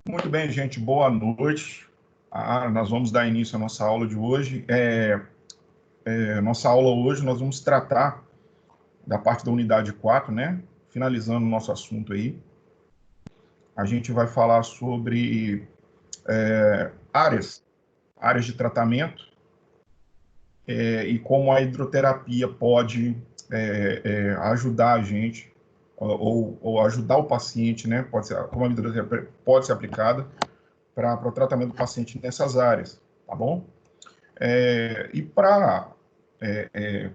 Muito bem, gente, boa noite. Nós vamos dar início à nossa aula de hoje. Nossa aula hoje nós vamos tratar da parte da unidade 4, né? Finalizando o nosso assunto aí. A gente vai falar sobre áreas de tratamento e como a hidroterapia pode ajudar a gente ou ajudar o paciente, né? Como a hidroterapia pode ser aplicada para o tratamento do paciente nessas áreas, tá bom? E para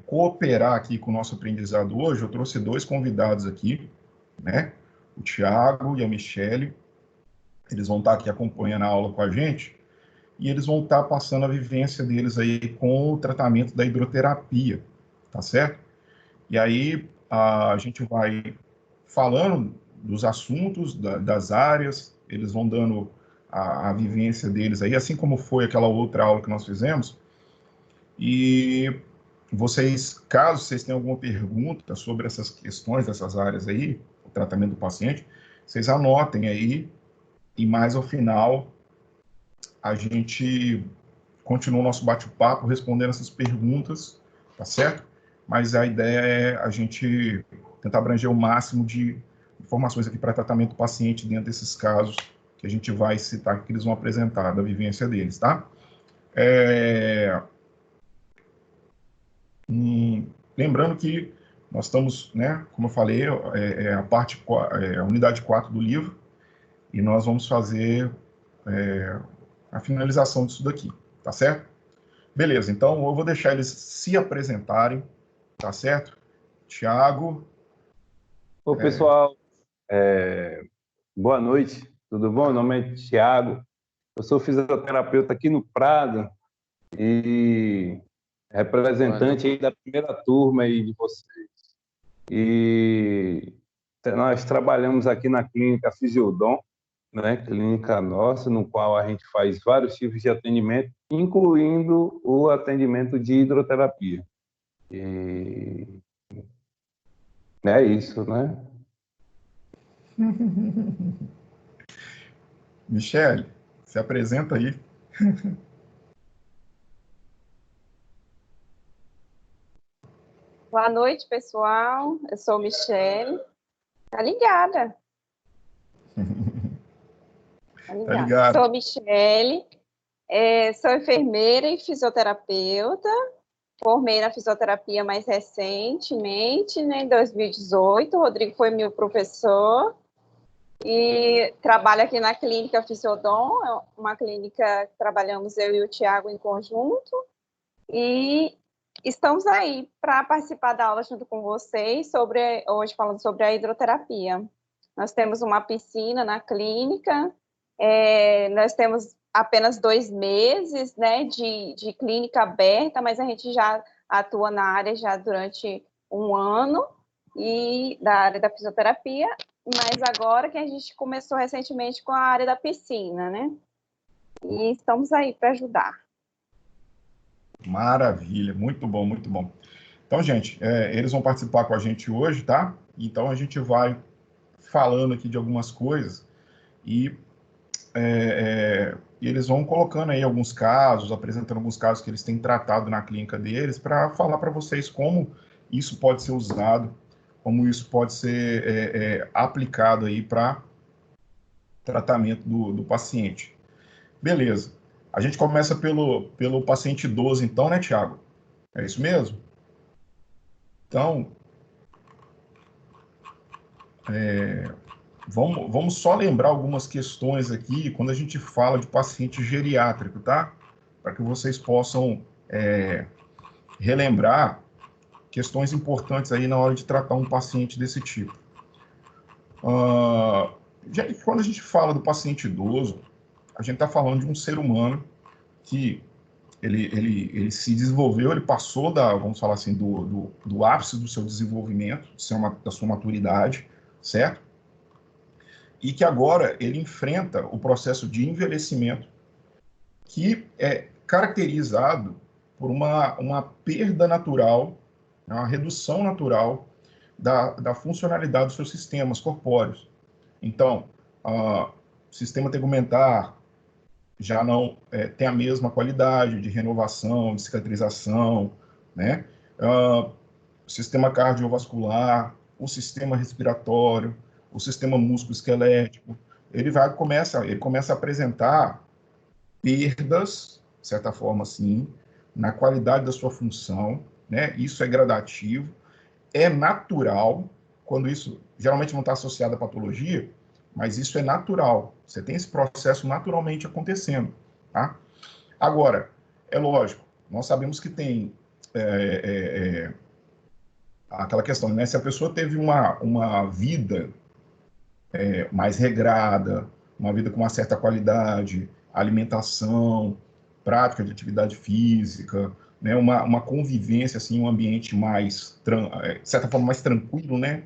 cooperar aqui com o nosso aprendizado hoje, eu trouxe dois convidados aqui, né? O Tiago e a Michele. Eles vão estar aqui acompanhando a aula com a gente e eles vão estar passando a vivência deles aí com o tratamento da hidroterapia, tá certo? E aí a gente vai falando dos assuntos, das áreas, eles vão dando a vivência deles aí, assim como foi aquela outra aula que nós fizemos. E vocês, caso vocês tenham alguma pergunta sobre essas questões, dessas áreas aí, o tratamento do paciente, vocês anotem aí e mais ao final a gente continua o nosso bate-papo respondendo essas perguntas, tá certo? Mas a ideia é a gente tentar abranger o máximo de informações aqui para tratamento do paciente dentro desses casos que a gente vai citar, que eles vão apresentar, da vivência deles, tá? Lembrando que nós estamos, né, como eu falei, a unidade 4 do livro, e nós vamos fazer a finalização disso daqui, tá certo? Beleza, então eu vou deixar eles se apresentarem, tá certo? Tiago. Ô, pessoal, boa noite, tudo bom? Meu nome é Tiago, eu sou fisioterapeuta aqui no Prado e representante aí da primeira turma aí de vocês. E nós trabalhamos aqui na clínica Fisiodom, né, clínica nossa, no qual a gente faz vários tipos de atendimento, incluindo o atendimento de hidroterapia. E é isso, né? Michele, se apresenta aí. Boa noite, pessoal. Eu sou Michele. Tá ligada? Tá ligado. Sou Michele, sou enfermeira e fisioterapeuta. Formei na fisioterapia mais recentemente, né, em 2018. O Rodrigo foi meu professor. E trabalho aqui na clínica Fisiodom, é uma clínica que trabalhamos eu e o Tiago em conjunto. E estamos aí para participar da aula junto com vocês, hoje falando sobre a hidroterapia. Nós temos uma piscina na clínica, nós temos apenas 2 meses, né, de clínica aberta, mas a gente já atua na área já durante 1 ano, e da área da fisioterapia, mas agora que a gente começou recentemente com a área da piscina, né? E estamos aí para ajudar. Maravilha, muito bom, muito bom. Então, gente, eles vão participar com a gente hoje, tá? Então, a gente vai falando aqui de algumas coisas e eles vão colocando aí alguns casos, apresentando alguns casos que eles têm tratado na clínica deles para falar para vocês como isso pode ser usado, como isso pode ser aplicado aí para tratamento do paciente. Beleza. A gente começa pelo paciente idoso, então, né, Tiago? É isso mesmo? Então, vamos só lembrar algumas questões aqui quando a gente fala de paciente geriátrico, tá? Para que vocês possam relembrar questões importantes aí na hora de tratar um paciente desse tipo. Quando a gente fala do paciente idoso, a gente está falando de um ser humano que ele se desenvolveu, ele passou vamos falar assim, do ápice do seu desenvolvimento, da sua maturidade, certo? E que agora ele enfrenta o processo de envelhecimento que é caracterizado por uma perda natural, uma redução natural da funcionalidade dos seus sistemas corpóreos. Então, o sistema tegumentar já não tem a mesma qualidade de renovação, de cicatrização, né? O sistema cardiovascular, o sistema respiratório, o sistema músculo-esquelético, ele começa a apresentar perdas, de certa forma, sim, na qualidade da sua função, né? Isso é gradativo, é natural, quando isso geralmente não está associado à patologia, mas isso é natural. Você tem esse processo naturalmente acontecendo, tá? Agora, é lógico, nós sabemos que tem aquela questão, né? Se a pessoa teve uma vida mais regrada, uma vida com uma certa qualidade, alimentação, prática de atividade física, né? Uma convivência, assim, um ambiente mais, de certa forma, mais tranquilo, né?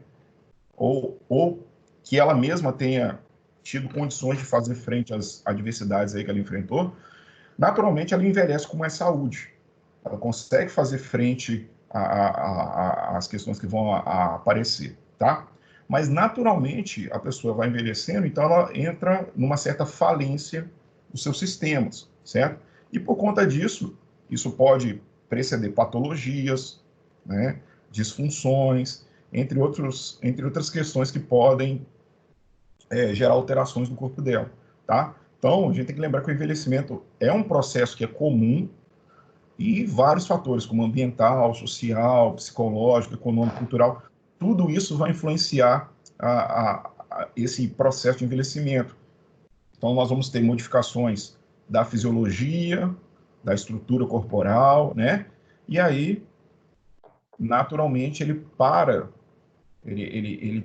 Ou que ela mesma tenha tido condições de fazer frente às adversidades aí que ela enfrentou, naturalmente ela envelhece com mais saúde. Ela consegue fazer frente às questões que vão aparecer, tá? Mas naturalmente a pessoa vai envelhecendo, então ela entra numa certa falência dos seus sistemas, certo? E por conta disso, isso pode preceder patologias, né? Disfunções, entre outras questões que podem gerar alterações no corpo dela, tá? Então, a gente tem que lembrar que o envelhecimento é um processo que é comum e vários fatores, como ambiental, social, psicológico, econômico, cultural, tudo isso vai influenciar esse processo de envelhecimento. Então, nós vamos ter modificações da fisiologia, da estrutura corporal, né? E aí, naturalmente, ele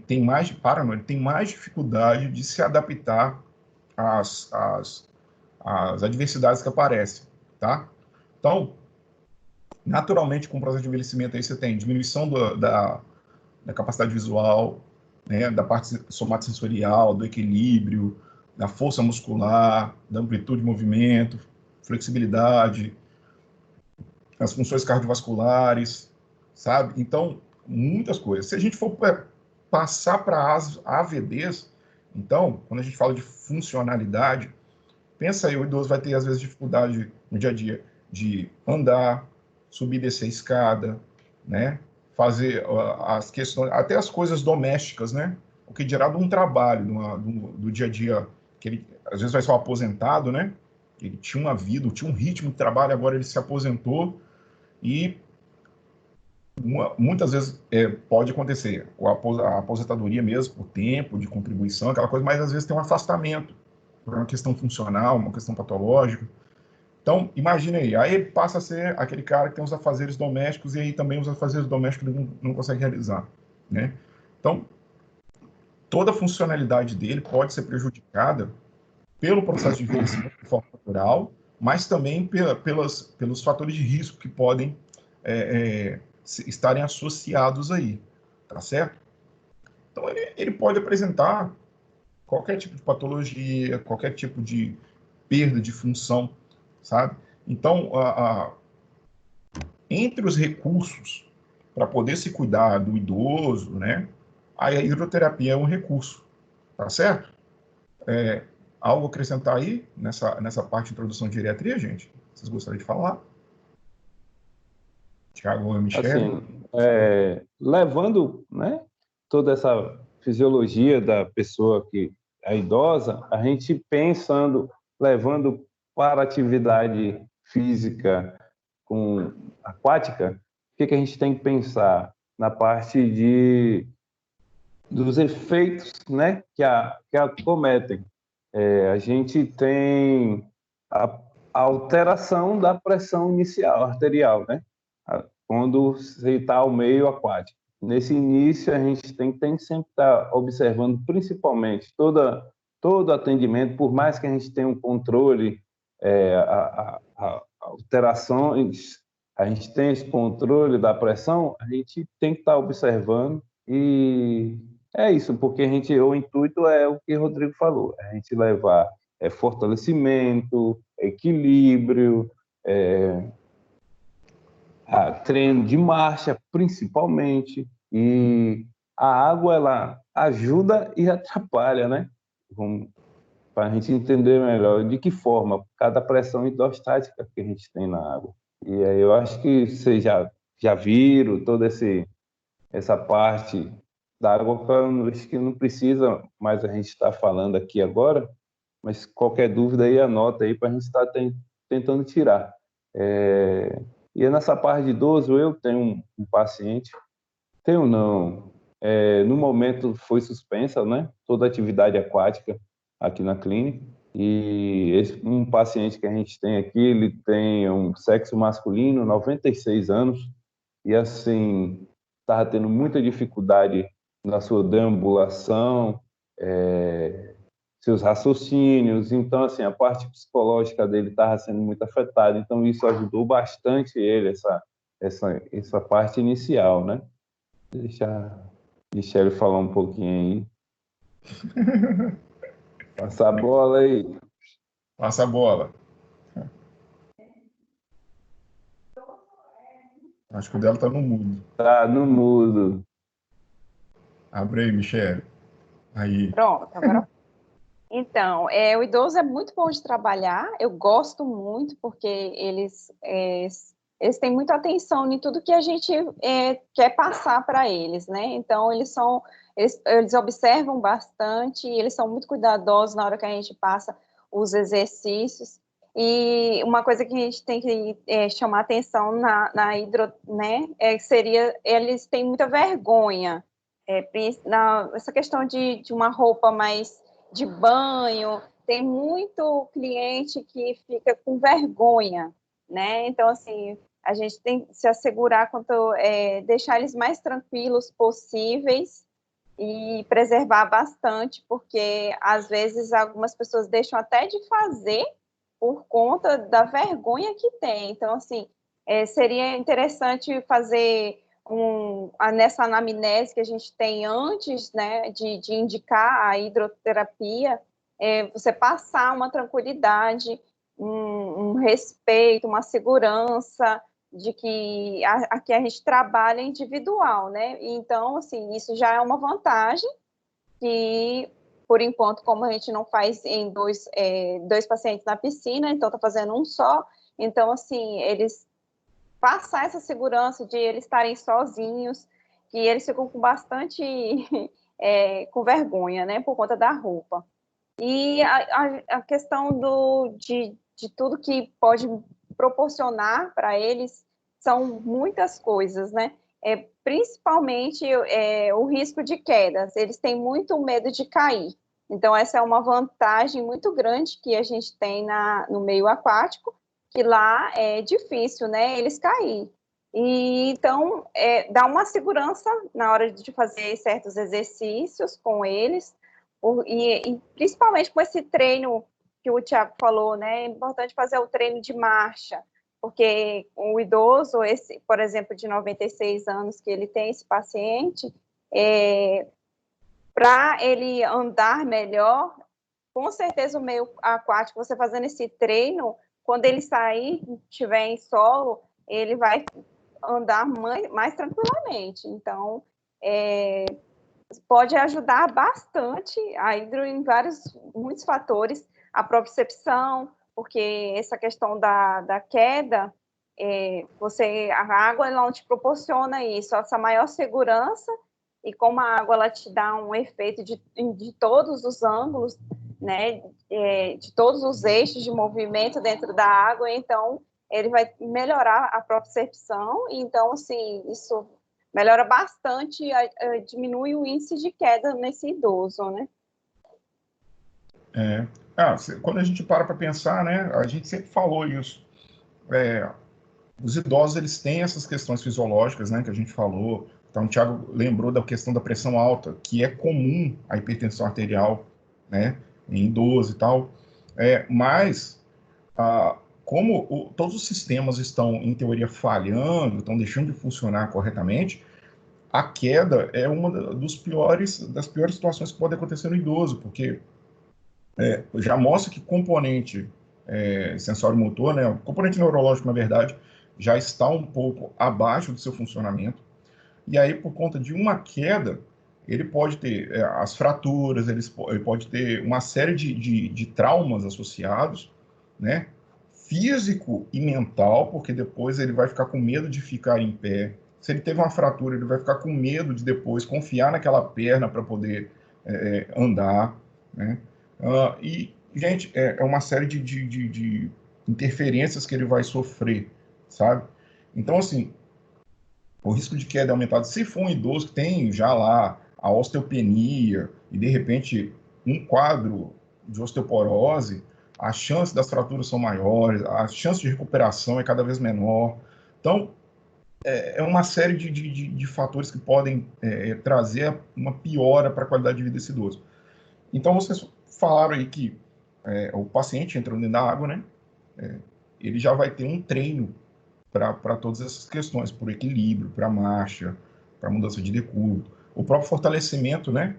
tem mais dificuldade de se adaptar às adversidades que aparecem, tá? Então, naturalmente, com o processo de envelhecimento, aí você tem diminuição da capacidade visual, né, da parte somatosensorial, do equilíbrio, da força muscular, da amplitude de movimento, flexibilidade, as funções cardiovasculares, sabe? Então, muitas coisas. Se a gente for passar para as AVDs, então, quando a gente fala de funcionalidade, pensa aí, o idoso vai ter, às vezes, dificuldade no dia a dia de andar, subir e descer a escada, né? Fazer as questões, até as coisas domésticas, né? O que dirá de um trabalho, do dia a dia, que ele, às vezes, vai ser um aposentado, né? Ele tinha uma vida, tinha um ritmo de trabalho, agora ele se aposentou e muitas vezes pode acontecer a aposentadoria mesmo, por tempo de contribuição, aquela coisa, mas às vezes tem um afastamento por uma questão funcional, uma questão patológica. Então, imagine aí ele passa a ser aquele cara que tem os afazeres domésticos e aí também os afazeres domésticos ele não consegue realizar, né? Então, toda a funcionalidade dele pode ser prejudicada pelo processo de envelhecimento de forma natural, mas também pelos fatores de risco que podem estarem associados aí, tá certo? Então, ele pode apresentar qualquer tipo de patologia, qualquer tipo de perda de função, sabe? Então, entre os recursos para poder se cuidar do idoso, né? A hidroterapia é um recurso, tá certo? Algo a acrescentar aí nessa parte de introdução de geriatria, gente? Vocês gostariam de falar? Tiago e Michele? Assim, levando, né, toda essa fisiologia da pessoa que é idosa, a gente pensando, levando para a atividade física aquática, o que a gente tem que pensar na parte dos efeitos, né, que acometem. A gente tem a alteração da pressão inicial arterial, né? Quando você está ao meio aquático. Nesse início, a gente tem que sempre estar observando, principalmente, todo atendimento, por mais que a gente tenha um controle, alterações, a gente tem esse controle da pressão, a gente tem que estar observando e é isso, porque o intuito é o que o Rodrigo falou, a gente levar fortalecimento, equilíbrio, treino de marcha, principalmente, e a água, ela ajuda e atrapalha, né? Para a gente entender melhor de que forma cada pressão hidrostática que a gente tem na água. E aí eu acho que vocês já viram toda essa parte da água, que eu acho que não precisa mais a gente estar falando aqui agora, mas qualquer dúvida aí anota aí para a gente estar tentando tirar. E nessa parte de idoso, eu tenho um paciente, tenho não, no momento foi suspensa, né, toda atividade aquática aqui na clínica, e um paciente que a gente tem aqui, ele tem um sexo masculino, 96 anos, e assim, estava tendo muita dificuldade na sua deambulação, seus raciocínios, então assim, a parte psicológica dele estava sendo muito afetada, então isso ajudou bastante ele, essa parte inicial, né? Deixa ele falar um pouquinho aí. Passa a bola aí. Passa a bola. Acho que o dela está no mudo. Tá no mudo. Abre aí, Michele. Aí. Pronto, agora. Então, o idoso é muito bom de trabalhar, eu gosto muito, porque eles têm muita atenção em tudo que a gente quer passar para eles, né? Então, eles observam bastante, eles são muito cuidadosos na hora que a gente passa os exercícios. E uma coisa que a gente tem que chamar atenção na hidro, né, seria, eles têm muita vergonha, essa questão de uma roupa mais de banho, tem muito cliente que fica com vergonha, né? Então, assim, a gente tem que se assegurar deixar eles mais tranquilos possíveis e preservar bastante, porque às vezes algumas pessoas deixam até de fazer por conta da vergonha que tem. Então, assim, seria interessante fazer nessa anamnese que a gente tem antes, né, de indicar a hidroterapia, você passar uma tranquilidade, um respeito, uma segurança de que aqui a gente trabalha individual, né? Então, assim, isso já é uma vantagem que, por enquanto, como a gente não faz em dois pacientes na piscina, então está fazendo um só, então, assim, eles passar essa segurança de eles estarem sozinhos, que eles ficam com bastante com vergonha, né, por conta da roupa. E a questão de tudo que pode proporcionar para eles são muitas coisas, né? Principalmente o risco de quedas. Eles têm muito medo de cair. Então, essa é uma vantagem muito grande que a gente tem no meio aquático, que lá é difícil, né, eles caírem. E, então, dá uma segurança na hora de fazer certos exercícios com eles, e principalmente com esse treino que o Thiago falou, né, é importante fazer o treino de marcha, porque o idoso, por exemplo, de 96 anos que ele tem, esse paciente, para ele andar melhor, com certeza o meio aquático, você fazendo esse treino, quando ele sair, estiver em solo, ele vai andar mais tranquilamente. Então, pode ajudar bastante a hidro em muitos fatores, a propriocepção, porque essa questão da queda, a água ela não te proporciona isso, essa maior segurança, e como a água ela te dá um efeito de todos os ângulos, né, de todos os eixos de movimento dentro da água, então ele vai melhorar a propriocepção, então, assim, isso melhora bastante, diminui o índice de queda nesse idoso, né? Quando a gente para pensar, né, a gente sempre falou isso. Os idosos, eles têm essas questões fisiológicas, né, que a gente falou. Então, o Thiago lembrou da questão da pressão alta, que é comum a hipertensão arterial, né, em idoso e tal. Mas, como todos os sistemas estão, em teoria, falhando, estão deixando de funcionar corretamente, a queda é uma das piores situações que pode acontecer no idoso, porque já mostra que componente sensório-motor, né, o componente neurológico, na verdade, já está um pouco abaixo do seu funcionamento. E aí, por conta de uma queda, ele pode ter as fraturas, ele pode ter uma série de traumas associados, né? Físico e mental, porque depois ele vai ficar com medo de ficar em pé. Se ele teve uma fratura, ele vai ficar com medo de depois confiar naquela perna para poder andar, né? E, gente, é uma série de interferências que ele vai sofrer, sabe? Então, assim, o risco de queda é aumentado. Se for um idoso que tem já lá a osteopenia e, de repente, um quadro de osteoporose, as chances das fraturas são maiores, a chance de recuperação é cada vez menor. Então, é uma série de fatores que podem trazer uma piora para a qualidade de vida desse idoso. Então, vocês falaram aí que o paciente entrando dentro da água, né? Ele já vai ter um treino para todas essas questões, por equilíbrio, para marcha, para mudança de decúbito. O próprio fortalecimento, né?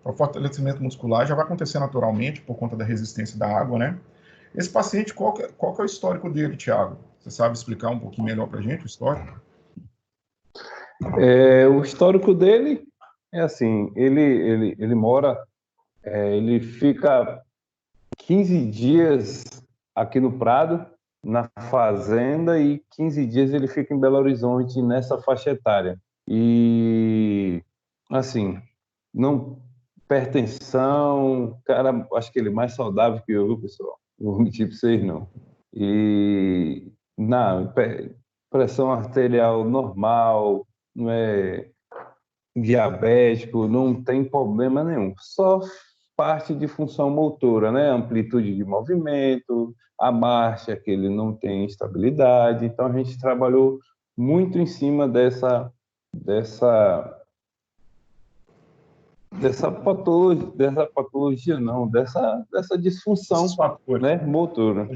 O fortalecimento muscular já vai acontecer naturalmente por conta da resistência da água, né? Esse paciente, qual que é o histórico dele, Thiago? Você sabe explicar um pouquinho melhor para a gente o histórico? O histórico dele é assim, ele mora, ele fica 15 dias aqui no Prado, na fazenda, e 15 dias ele fica em Belo Horizonte, nessa faixa etária. E, assim, não hipertensão, cara, acho que ele é mais saudável que eu, pessoal. Não vou mentir para vocês, não. E, não, pressão arterial normal, não é diabético, não tem problema nenhum. Só parte de função motora, né? Amplitude de movimento, a marcha, que ele não tem estabilidade. Então, a gente trabalhou muito em cima dessa patologia não, dessa disfunção, né, motora.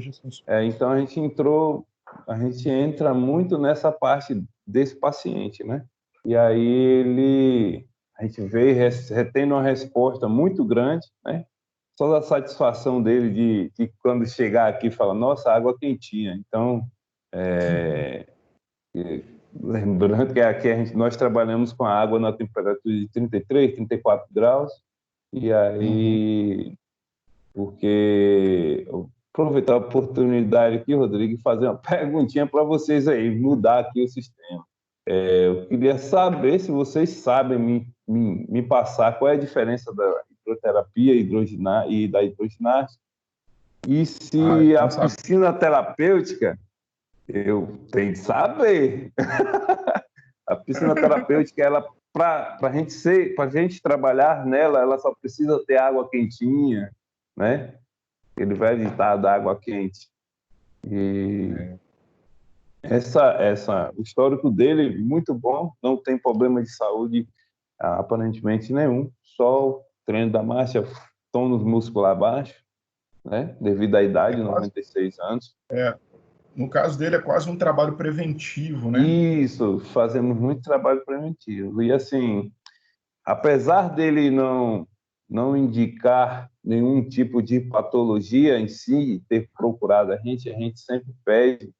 Então, a gente entra muito nessa parte desse paciente, né? E aí a gente vê retendo uma resposta muito grande, né? Só da satisfação dele de quando chegar aqui fala, nossa, água quentinha. Então, lembrando que aqui nós trabalhamos com a água na temperatura de 33, 34 graus, e aí, porque aproveitar a oportunidade aqui, Rodrigo, e fazer uma perguntinha para vocês aí, mudar aqui o sistema. Eu queria saber se vocês sabem me passar qual é a diferença da hidroterapia e da hidroginástica, e se a piscina terapêutica, eu tenho que saber. A piscina terapêutica, ela para a gente trabalhar nela, ela só precisa ter água quentinha, né? Ele vai editar da água quente. E o histórico dele muito bom, não tem problema de saúde aparentemente nenhum, só o treino da marcha, tônus muscular baixo, né? Devido à idade, 96 anos. No caso dele, é quase um trabalho preventivo, né? Isso, fazemos muito trabalho preventivo. E assim, apesar dele não indicar nenhum tipo de patologia em si, ter procurado a gente sempre pede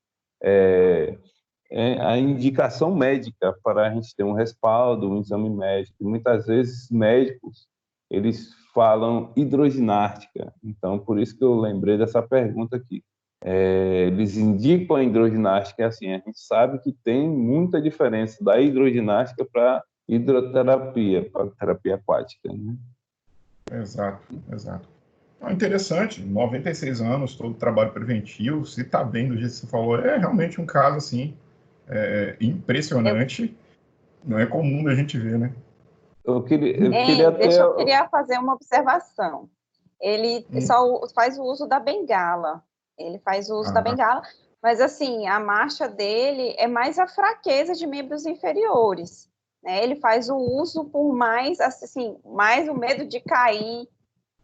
a indicação médica para a gente ter um respaldo, um exame médico. Muitas vezes médicos, eles falam hidroginástica. Então, por isso que eu lembrei dessa pergunta aqui. Eles indicam a hidroginástica, assim, a gente sabe que tem muita diferença da hidroginástica para hidroterapia, para terapia aquática, né? Exato. Então, interessante, 96 anos, todo trabalho preventivo, se está bem do jeito que você falou, é realmente um caso, assim, impressionante, não é comum da gente ver, né? Eu queria fazer uma observação. Ele só faz o uso da bengala. Ele faz o uso da bengala, mas, assim, a marcha dele é mais a fraqueza de membros inferiores, né? Ele faz o uso por mais, assim, mais o medo de cair,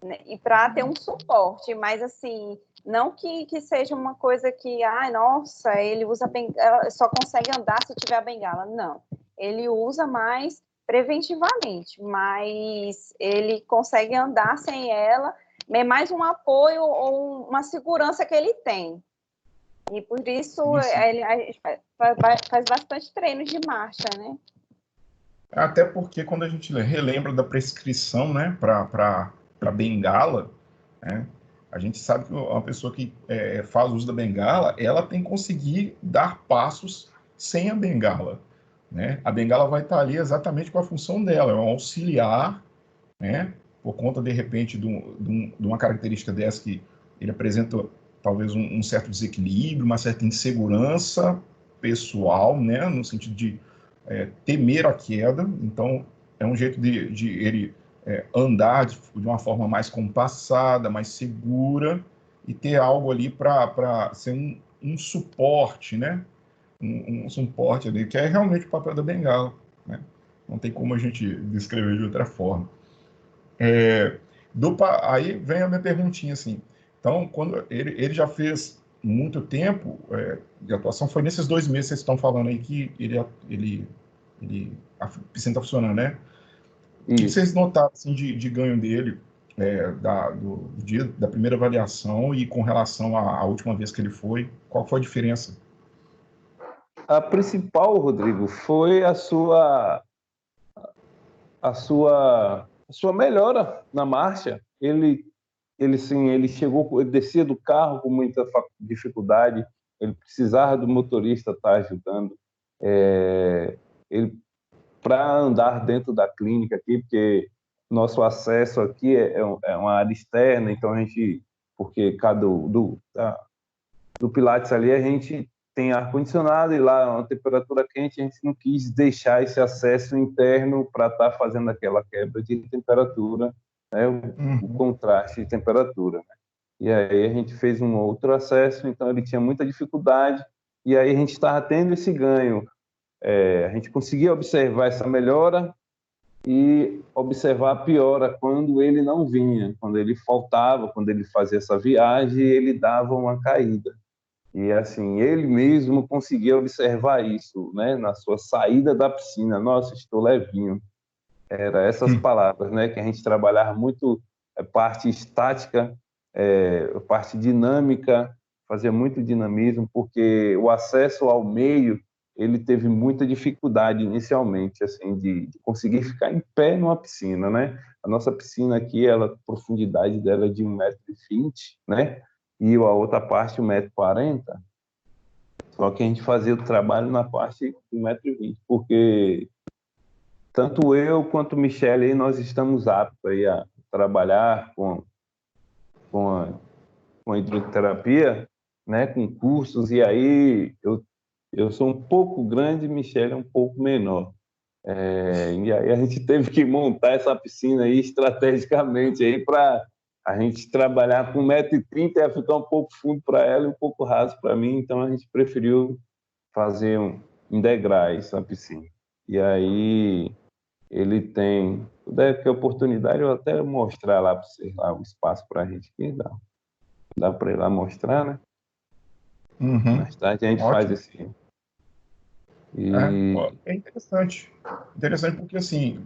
né? E para ter um suporte, mas, assim, não que seja uma coisa que, nossa, ele usa bengala, só consegue andar se tiver a bengala. Não, ele usa mais preventivamente, mas ele consegue andar sem ela, é mais um apoio ou uma segurança que ele tem. E por isso ele faz bastante treino de marcha, né? Até porque quando a gente relembra da prescrição, né, para bengala, né, a gente sabe que uma pessoa que faz uso da bengala, ela tem que conseguir dar passos sem a bengala, né? A bengala vai estar ali exatamente com a função dela, é um auxiliar, né? Por conta, de repente, de uma característica dessa que ele apresenta talvez um certo desequilíbrio, uma certa insegurança pessoal, né? No sentido de temer a queda. Então, é um jeito de ele andar de uma forma mais compassada, mais segura e ter algo ali para ser um suporte, né? Um suporte ali, que é realmente o papel da bengala, né? Não tem como a gente descrever de outra forma. Aí vem a minha perguntinha assim. Então, quando ele já fez muito tempo de atuação, foi nesses 2 meses que vocês estão falando aí que a piscina está funcionando, né? O que Isso. vocês notaram assim, de ganho dele do dia da primeira avaliação e com relação à última vez que ele foi? Qual foi a diferença? A principal, Rodrigo, foi a sua melhora na marcha. Ele chegou, ele descia do carro com muita dificuldade, ele precisava do motorista estar ajudando. Ele para andar dentro da clínica aqui, porque nosso acesso aqui é uma área externa, então a gente, porque do Pilates ali a gente tem ar-condicionado e lá é uma temperatura quente, a gente não quis deixar esse acesso interno para estar fazendo aquela quebra de temperatura, né, o Uhum. contraste de temperatura. Né? E aí a gente fez um outro acesso, então ele tinha muita dificuldade, e aí a gente estava tendo esse ganho. A gente conseguia observar essa melhora e observar a piora quando ele não vinha, quando ele faltava, quando ele fazia essa viagem, ele dava uma caída. E assim, ele mesmo conseguia observar isso, né, na sua saída da piscina. Nossa, estou levinho. Era essas palavras, né, que a gente trabalhava muito parte estática, parte dinâmica, fazia muito dinamismo, porque o acesso ao meio ele teve muita dificuldade inicialmente, assim, de conseguir ficar em pé numa piscina, né? A nossa piscina aqui, a profundidade dela é de 1,20 m, né? E a outra parte 1,40 m. Só que a gente fazia o trabalho na parte de 1,20 m, porque tanto eu quanto o Michele, nós estamos aptos aí a trabalhar com a, com a hidroterapia, né, com cursos, e aí eu sou um pouco grande, Michele é um pouco menor. E aí a gente teve que montar essa piscina aí estrategicamente aí para a gente trabalhar com 1,30 m, ia ficar um pouco fundo para ela e um pouco raso para mim, então a gente preferiu fazer em degraus a piscina. E aí ele tem, se der oportunidade, eu até mostrar lá para vocês lá o espaço para a gente que dá para ir lá mostrar, né? Uhum. Mais tarde a gente faz Ótimo. esse. E É interessante. Interessante porque, assim,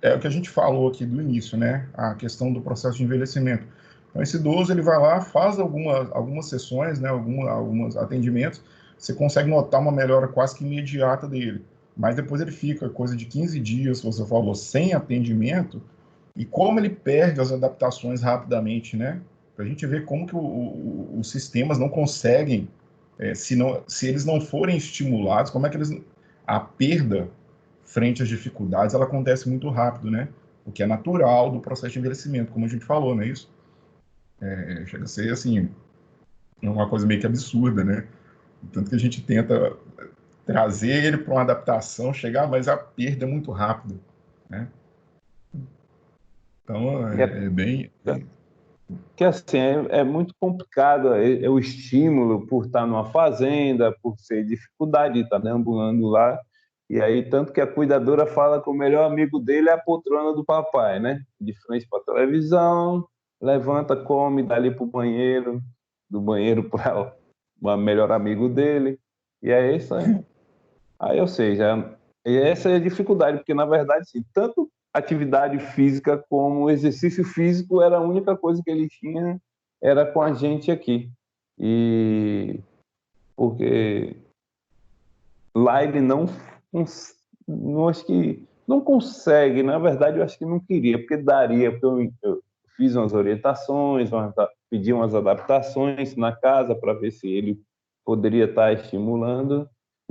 é o que a gente falou aqui do início, né? A questão do processo de envelhecimento. Então, esse idoso, ele vai lá, faz algumas sessões, né? Alguns atendimentos, você consegue notar uma melhora quase que imediata dele. Mas depois ele fica coisa de 15 dias, você falou, sem atendimento, e como ele perde as adaptações rapidamente, né? Para a gente ver como que os sistemas não conseguem, se eles não forem estimulados, como é que a perda frente às dificuldades, ela acontece muito rápido, né? O que é natural do processo de envelhecimento, como a gente falou, não é isso? Chega a ser, assim, uma coisa meio que absurda, né? Tanto que a gente tenta trazer ele para uma adaptação, chegar, mas a perda é muito rápida, né? Então, é, é bem... que assim, é muito complicado, é o estímulo por estar numa fazenda, por ser dificuldade de estar deambulando lá, e aí tanto que a cuidadora fala que o melhor amigo dele é a poltrona do papai, né? De frente para a televisão, levanta, come, dá ali para o banheiro, do banheiro para o melhor amigo dele, e é isso aí. Aí, ou seja, essa é a dificuldade, porque na verdade, assim, tanto atividade física como exercício físico era a única coisa que ele tinha, era com a gente aqui. E porque lá ele não acho que não consegue, na verdade, eu acho que não queria, porque daria, porque eu fiz umas orientações, pedi umas adaptações na casa para ver se ele poderia estar estimulando,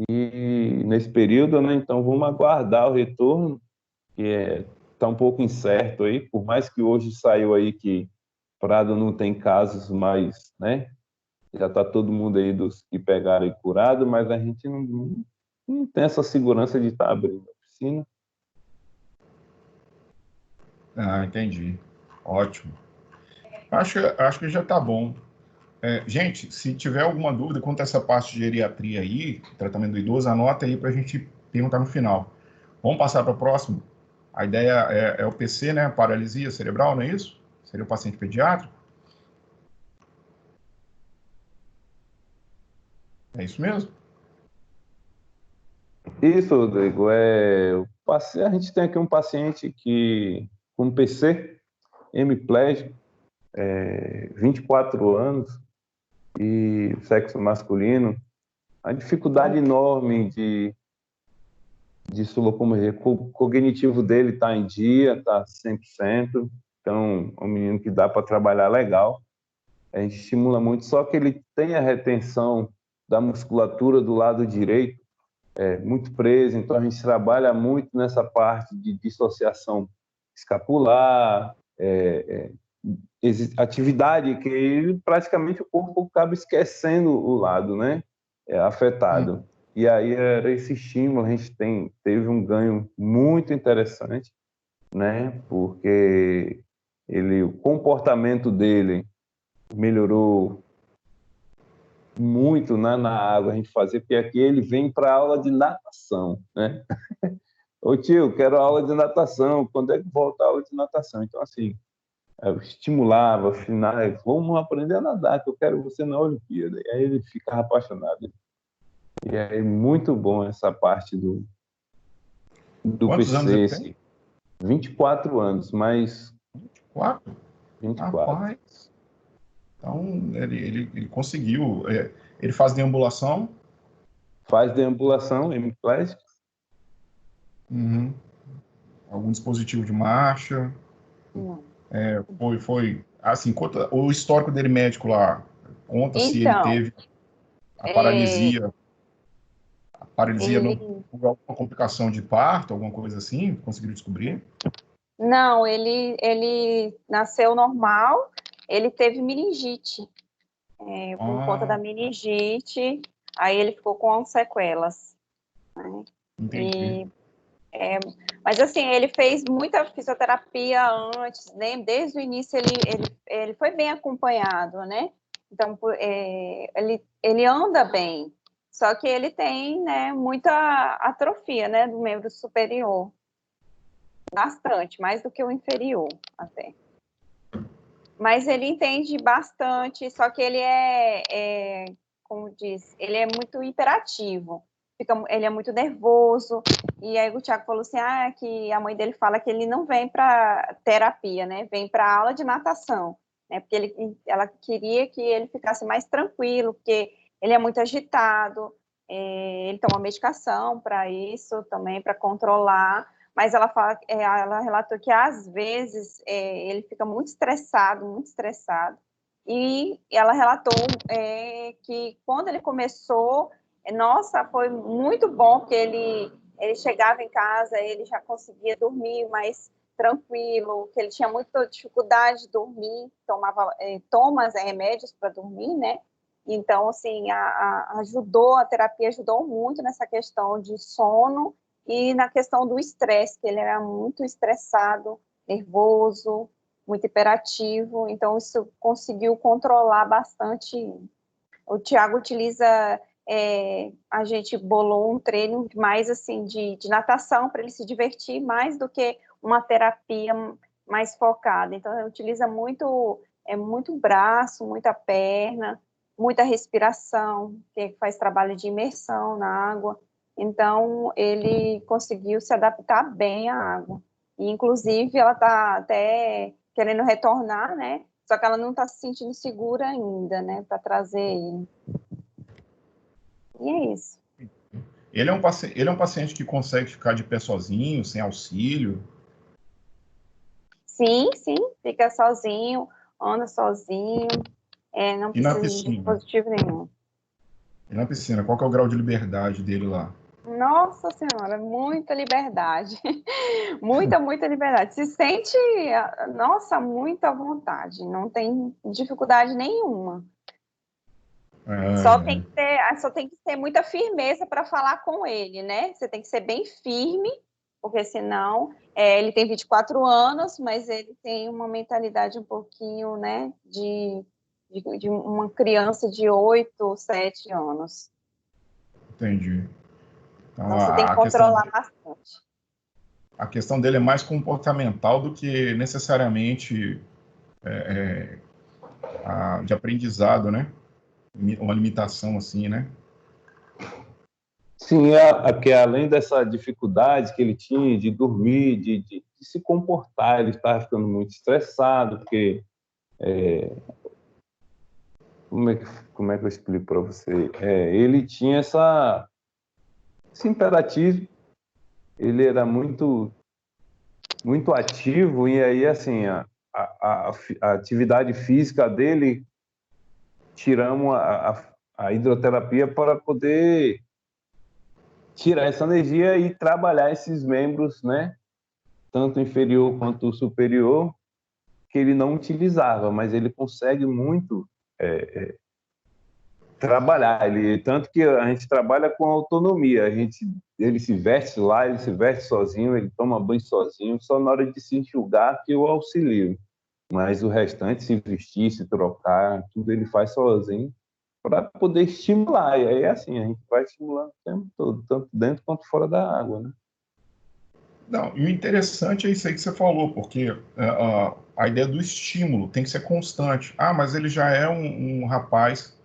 e nesse período, né, então vamos aguardar o retorno, que está um pouco incerto aí, por mais que hoje saiu aí que Prado não tem casos mais, né, já está todo mundo aí dos que pegaram e curado, mas a gente não tem essa segurança de estar abrindo a piscina. Ah, entendi. Ótimo. Acho que já está bom. Gente, se tiver alguma dúvida quanto a essa parte de geriatria aí, tratamento do idoso, anota aí para a gente perguntar no final. Vamos passar para o próximo? A ideia é o PC, né? Paralisia cerebral, não é isso? Seria o paciente pediátrico? É isso mesmo? Isso, Rodrigo, a gente tem aqui um paciente que com PC, hemiplégico, 24 anos e sexo masculino, a dificuldade enorme de se locomover. O cognitivo dele está em dia, está 100%, então é um menino que dá para trabalhar legal. A gente estimula muito, só que ele tem a retenção da musculatura do lado direito muito presa, então a gente trabalha muito nessa parte de dissociação escapular, atividade que ele, praticamente o corpo acaba esquecendo o lado, né, afetado. E aí era esse estímulo, a gente teve um ganho muito interessante, né, porque o comportamento dele melhorou muito na água, a gente fazia, porque aqui ele vem para aula de natação, né? Ô tio, quero aula de natação, quando é que volta a aula de natação? Então, assim, eu estimulava, finais, vamos aprender a nadar, que eu quero você na Olimpíada. E aí ele ficava apaixonado. E é muito bom essa parte do Quantos anos PC, ele tem? esse 24 anos, mas 4? 24. Rapaz. Então, ele conseguiu. Ele faz deambulação. Faz deambulação, hemiplégico. Uhum. Algum dispositivo de marcha. Não. Foi assim, conta o histórico dele médico lá. Conta se ele Então, teve a é, paralisia, ele por alguma complicação de parto, alguma coisa assim, conseguiram descobrir? não, ele nasceu normal, ele teve meningite, por conta da Ah, meningite, aí ele ficou com sequelas, né? entendi. E, mas assim, ele fez muita fisioterapia antes, né? Desde o início ele foi bem acompanhado, né? Então, ele anda bem, só que ele tem, né, muita atrofia, né, do membro superior, bastante, mais do que o inferior, até. Mas ele entende bastante, só que ele como diz, ele é muito hiperativo, ele é muito nervoso, e aí o Thiago falou assim, que a mãe dele fala que ele não vem para terapia, né, vem para aula de natação, né, porque ela queria que ele ficasse mais tranquilo, porque ele é muito agitado, ele toma medicação para isso também, para controlar, mas ela relatou que às vezes ele fica muito estressado, e ela relatou que quando ele começou, nossa, foi muito bom, porque ele chegava em casa, ele já conseguia dormir mais tranquilo, que ele tinha muita dificuldade de dormir, toma remédios para dormir, né? Então, assim, a terapia ajudou muito nessa questão de sono e na questão do estresse, que ele era muito estressado, nervoso, muito hiperativo, então isso conseguiu controlar bastante. O Tiago utiliza, a gente bolou um treino mais assim de natação para ele se divertir mais do que uma terapia mais focada. Então ele utiliza muito braço, muita perna, muita respiração, que faz trabalho de imersão na água. Então ele conseguiu se adaptar bem à água. E, inclusive, ela está até querendo retornar, né? Só que ela não está se sentindo segura ainda, né? Para trazer ele. E é isso. ele é um paciente que consegue ficar de pé sozinho, sem auxílio? Sim, sim, fica sozinho, anda sozinho, não E na precisa de piscina? dispositivo nenhum. E na piscina, qual que é o grau de liberdade dele lá? Nossa Senhora, muita liberdade. Muita liberdade. Se sente, nossa, muito à vontade. Não tem dificuldade nenhuma. É, Só tem que ter muita firmeza para falar com ele, né? Você tem que ser bem firme, porque senão ele tem 24 anos, mas ele tem uma mentalidade um pouquinho, né, de uma criança de 8, 7 anos. entendi. Então, Então você tem que controlar bastante. a questão dele é mais comportamental do que necessariamente de aprendizado, né? Uma limitação assim, né? Sim, que além dessa dificuldade que ele tinha de dormir, de se comportar, ele estava ficando muito estressado, porque como é que eu explico para você? Ele tinha esse imperativo, ele era muito ativo, e aí, assim, a atividade física dele, tiramos a hidroterapia para poder tirar essa energia e trabalhar esses membros, né? Tanto inferior quanto superior, que ele não utilizava, mas ele consegue muito trabalhar. Tanto que a gente trabalha com autonomia. Ele se veste lá, ele se veste sozinho, ele toma banho sozinho, só na hora de se enxugar que eu auxilio. Mas o restante, se vestir, se trocar, tudo ele faz sozinho para poder estimular. E aí, assim, a gente vai estimulando o tempo todo, tanto dentro quanto fora da água, né? Não, e o interessante é isso aí que você falou, porque a ideia do estímulo tem que ser constante. Ah, mas ele já é um rapaz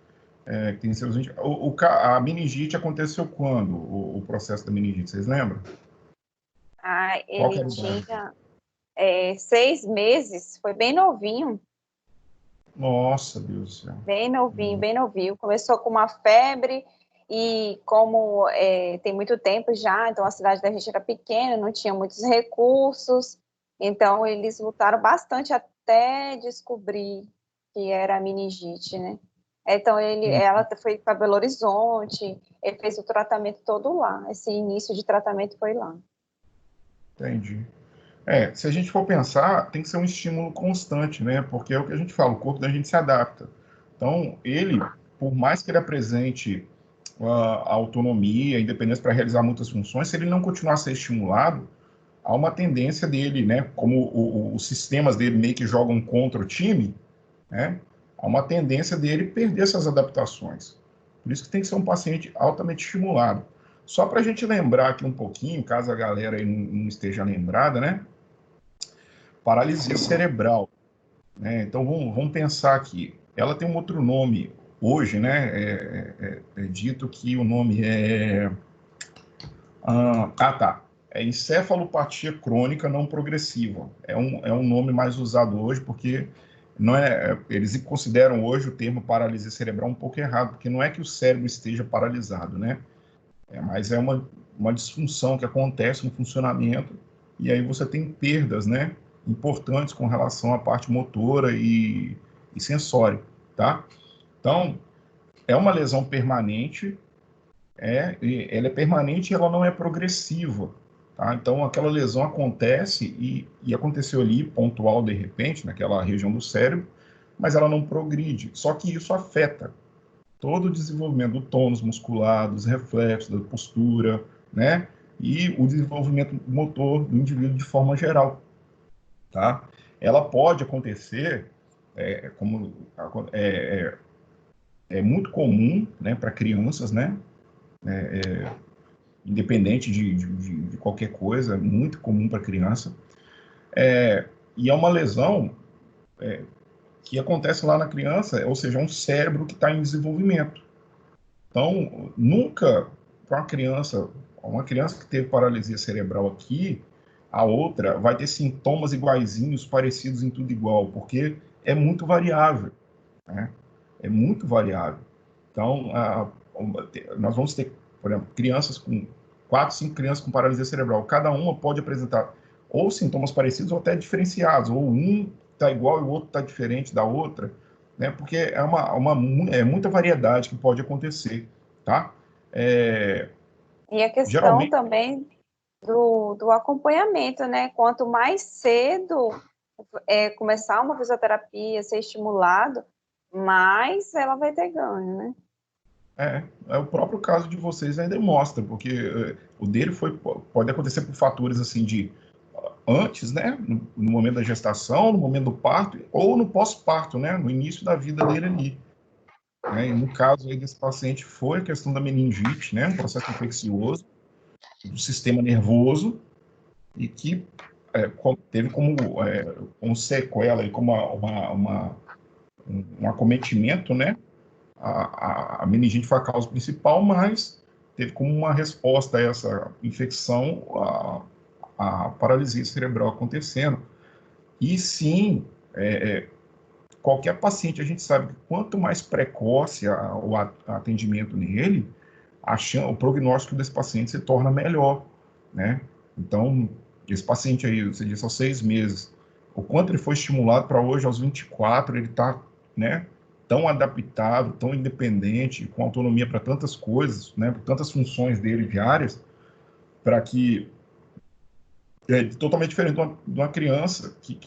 que tem seus 20. A meningite aconteceu quando? O processo da meningite, vocês lembram? Qual que Ele era a idade? tinha 6 meses, foi bem novinho, Nossa, Deus do céu. bem novinho, bem novinho. Começou com uma febre e como tem muito tempo já, então a cidade da gente era pequena, não tinha muitos recursos, então eles lutaram bastante até descobrir que era meningite, né? Então ela foi para Belo Horizonte, ele fez o tratamento todo lá, esse início de tratamento foi lá. Entendi. Se a gente for pensar, tem que ser um estímulo constante, né? Porque é o que a gente fala, o corpo da gente se adapta. Então, ele, por mais que ele apresente a autonomia, a independência para realizar muitas funções, se ele não continuar a ser estimulado, há uma tendência dele, né? Como os sistemas dele meio que jogam contra o time, né? Há uma tendência dele perder essas adaptações. Por isso que tem que ser um paciente altamente estimulado. Só para a gente lembrar aqui um pouquinho, caso a galera aí não esteja lembrada, né? Paralisia cerebral, né? Então vamos pensar aqui. Ela tem um outro nome hoje, né? É dito que o nome é tá. É encefalopatia crônica não progressiva. É um nome mais usado hoje porque não eles consideram hoje o termo paralisia cerebral um pouco errado, porque não é que o cérebro esteja paralisado, né? Mas é uma disfunção que acontece no funcionamento e aí você tem perdas, né? Importantes com relação à parte motora e sensória, tá? Então, é uma lesão permanente, ela é permanente e ela não é progressiva. Tá? Então, aquela lesão acontece e aconteceu ali, pontual de repente, naquela região do cérebro, mas ela não progride. Só que isso afeta todo o desenvolvimento do tônus muscular, dos reflexos, da postura, né? E o desenvolvimento motor do indivíduo de forma geral. Tá? Ela pode acontecer, como é muito comum, né, para crianças, né? Independente de qualquer coisa, é muito comum para criança. E é uma lesão que acontece lá na criança, ou seja, é um cérebro que está em desenvolvimento. Então, nunca para uma criança que teve paralisia cerebral aqui, a outra vai ter sintomas iguaizinhos, parecidos em tudo igual, porque é muito variável, né? É muito variável. Então, nós vamos ter por exemplo, crianças com 4, 5 crianças com paralisia cerebral, cada uma pode apresentar ou sintomas parecidos ou até diferenciados, ou um está igual e o outro está diferente da outra, né? Porque é muita variedade que pode acontecer, tá? E a questão Geralmente, também do acompanhamento, né? Quanto mais cedo começar uma fisioterapia, ser estimulado, mais ela vai ter ganho, né? o próprio caso de vocês aí demonstra, porque o dele pode acontecer por fatores assim de antes, né, no momento da gestação, no momento do parto ou no pós-parto, né, no início da vida dele ali. Né? E no caso aí desse paciente foi a questão da meningite, né, um processo infeccioso do sistema nervoso e que teve como sequela e como um acometimento, né, a meningite foi a causa principal, mas teve como uma resposta a essa infecção a paralisia cerebral acontecendo. E sim, qualquer paciente, a gente sabe que quanto mais precoce o atendimento nele, o prognóstico desse paciente se torna melhor, né? Então, esse paciente aí, você disse, aos 6 meses, o quanto ele foi estimulado para hoje, aos 24, ele está, né, tão adaptado, tão independente, com autonomia para tantas coisas, né, para tantas funções dele diárias, para que totalmente diferente de uma criança que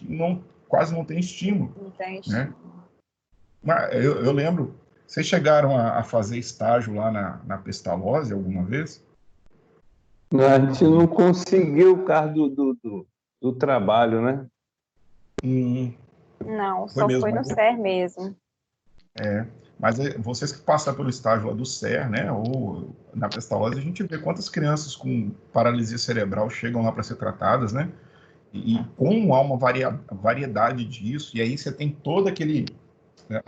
quase não tem estímulo, Entende? né? Mas eu lembro, vocês chegaram a fazer estágio lá na Pestalozzi alguma vez? A gente não conseguiu o causa do trabalho, né? Não, Foi só mesmo, foi no SER mesmo. mas vocês que passaram pelo estágio lá do SER, né, ou na Pestalozzi, a gente vê quantas crianças com paralisia cerebral chegam lá para ser tratadas, né? E como há uma variedade disso, e aí você tem todo aquele, né,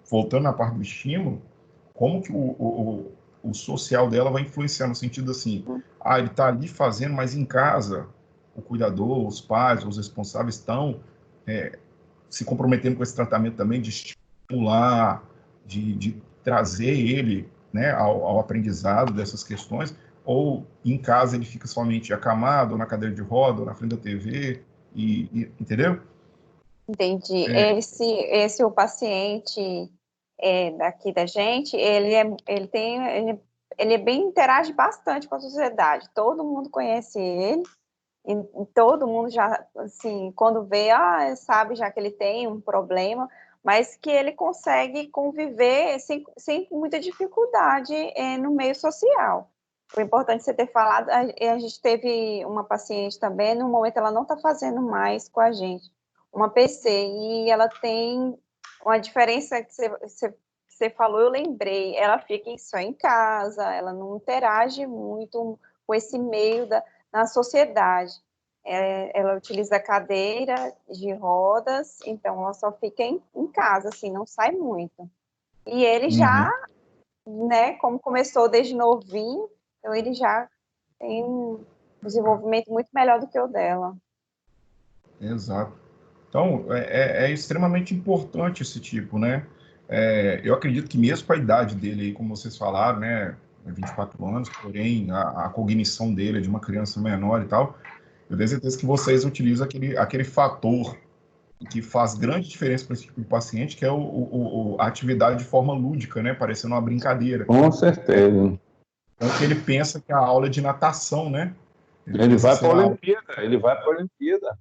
voltando na parte do estímulo, como que o social dela vai influenciar no sentido assim, ele está ali fazendo, mas em casa o cuidador, os pais, os responsáveis estão se comprometendo com esse tratamento também de estimular, de trazer ele, né, ao aprendizado dessas questões, ou em casa ele fica somente acamado, ou na cadeira de roda, ou na frente da TV, entendeu? Entendi. Esse o paciente daqui da gente, ele bem interage bastante com a sociedade. Todo mundo conhece ele. E todo mundo já, assim, quando vê, sabe já que ele tem um problema, mas que ele consegue conviver sem muita dificuldade no meio social. Foi importante você ter falado, a gente teve uma paciente também, no momento ela não está fazendo mais com a gente, uma PC, e ela tem uma diferença que você falou, eu lembrei, ela fica só em casa, ela não interage muito com esse meio na sociedade. Ela utiliza cadeira de rodas, então ela só fica em casa, assim, não sai muito. E ele já, né, como começou desde novinho, então ele já tem um desenvolvimento muito melhor do que o dela. Exato. Então, é extremamente importante esse tipo, né? Eu acredito que mesmo com a idade dele, aí, como vocês falaram, né, 24 anos, porém a cognição dele é de uma criança menor e tal, eu tenho certeza que vocês utilizam aquele fator que faz grande diferença para esse tipo de paciente, que é a atividade de forma lúdica, né, parecendo uma brincadeira. Com certeza. Então, que ele pensa que a aula é de natação, né? Ele pensa vai assim, para a Olimpíada, ele vai para a Olimpíada.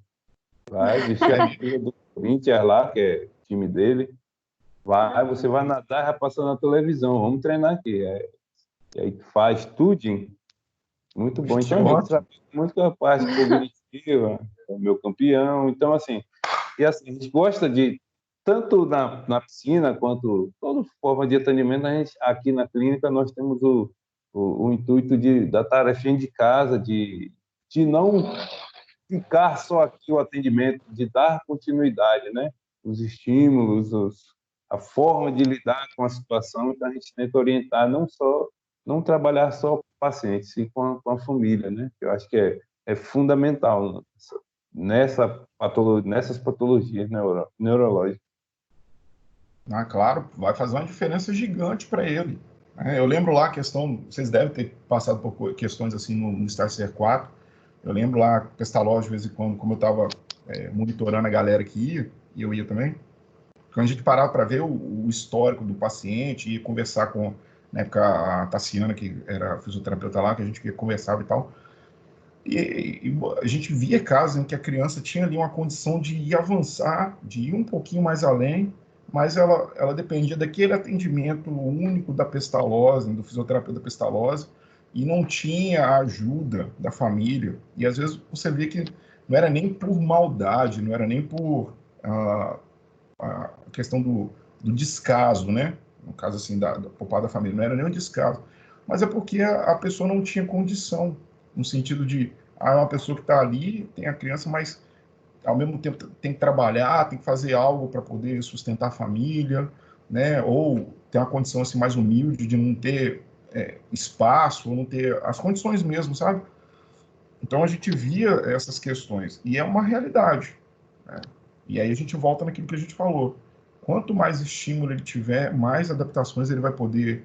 Vai vestir a camisa do Corinthians lá, que é o time dele. Você vai nadar, vai passar na televisão. Vamos treinar aqui. E aí faz tudo. Muito bom. Então, a gente trabalha muito com a parte cognitiva, é o meu campeão. Então, assim, a gente gosta de, tanto na piscina quanto toda forma de atendimento, a gente, aqui na clínica, nós temos o intuito da tarefinha de casa, de não ficar só aqui o atendimento, de dar continuidade, né? Os estímulos, a forma de lidar com a situação, então a gente tenta orientar não trabalhar só com o paciente, sim com a família, né? Eu acho que é fundamental nessas patologias neurológicas. Claro, vai fazer uma diferença gigante para ele. Eu lembro lá a questão, vocês devem ter passado por questões assim no Estácio C4. Eu lembro lá, Pestalozzi, de vez em quando, como eu estava monitorando a galera que ia, e eu ia também, quando a gente parava para ver o histórico do paciente, ia conversar com, na época, a Tassiana, que era fisioterapeuta lá, que a gente conversava e tal, e a gente via casos em que a criança tinha ali uma condição de ir avançar, de ir um pouquinho mais além, mas ela dependia daquele atendimento único da Pestalozzi, do fisioterapeuta Pestalozzi, e não tinha a ajuda da família. E às vezes você vê que não era nem por maldade, não era nem por a questão do descaso, né? No caso assim, por parte da família, não era nem um descaso, mas é porque a pessoa não tinha condição, no sentido de, é uma pessoa que está ali, tem a criança, mas ao mesmo tempo tem que trabalhar, tem que fazer algo para poder sustentar a família, né? Ou tem uma condição assim mais humilde de não ter espaço, ou não ter as condições mesmo, sabe? Então a gente via essas questões e é uma realidade, né? E aí a gente volta naquilo que a gente falou. Quanto mais estímulo ele tiver, mais adaptações ele vai poder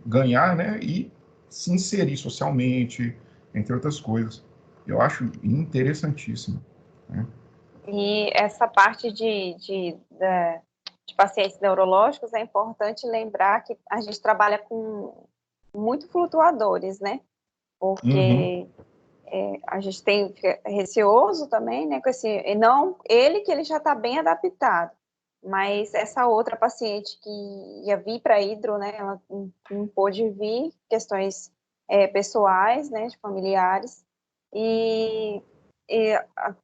ganhar, né? E se inserir socialmente, entre outras coisas. Eu acho interessantíssimo, né? E essa parte de pacientes neurológicos, é importante lembrar que a gente trabalha com muito flutuadores, né? Uhum. Porque a gente fica receoso também, né? Com esse, e não ele, que ele já está bem adaptado, mas essa outra paciente que ia vir para hidro, né? Ela não pôde vir, questões pessoais, né? De familiares, e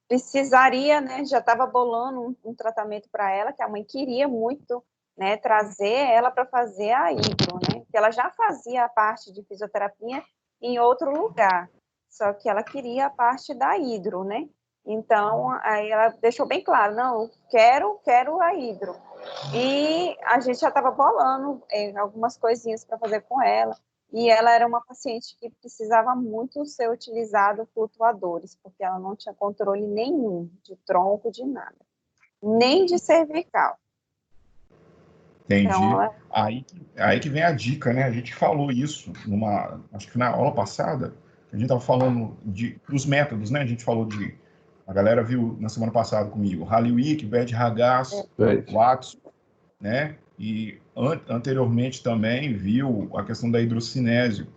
precisaria, né? Já estava bolando um tratamento para ela, que a mãe queria muito, né? Trazer ela para fazer a hidro, né? Porque ela já fazia a parte de fisioterapia em outro lugar, só que ela queria a parte da hidro, né? Então, aí ela deixou bem claro, não, quero a hidro. E a gente já estava bolando algumas coisinhas para fazer com ela, e ela era uma paciente que precisava muito ser utilizado flutuadores, porque ela não tinha controle nenhum de tronco, de nada, nem de cervical. Entendi. Então, ela... Aí que vem a dica, né? A gente falou isso acho que na aula passada, a gente estava falando dos métodos, né? A gente falou a galera viu na semana passada comigo, Halliwick, Bad Ragaz, Watson, né? E anteriormente também viu a questão da hidrocinésio.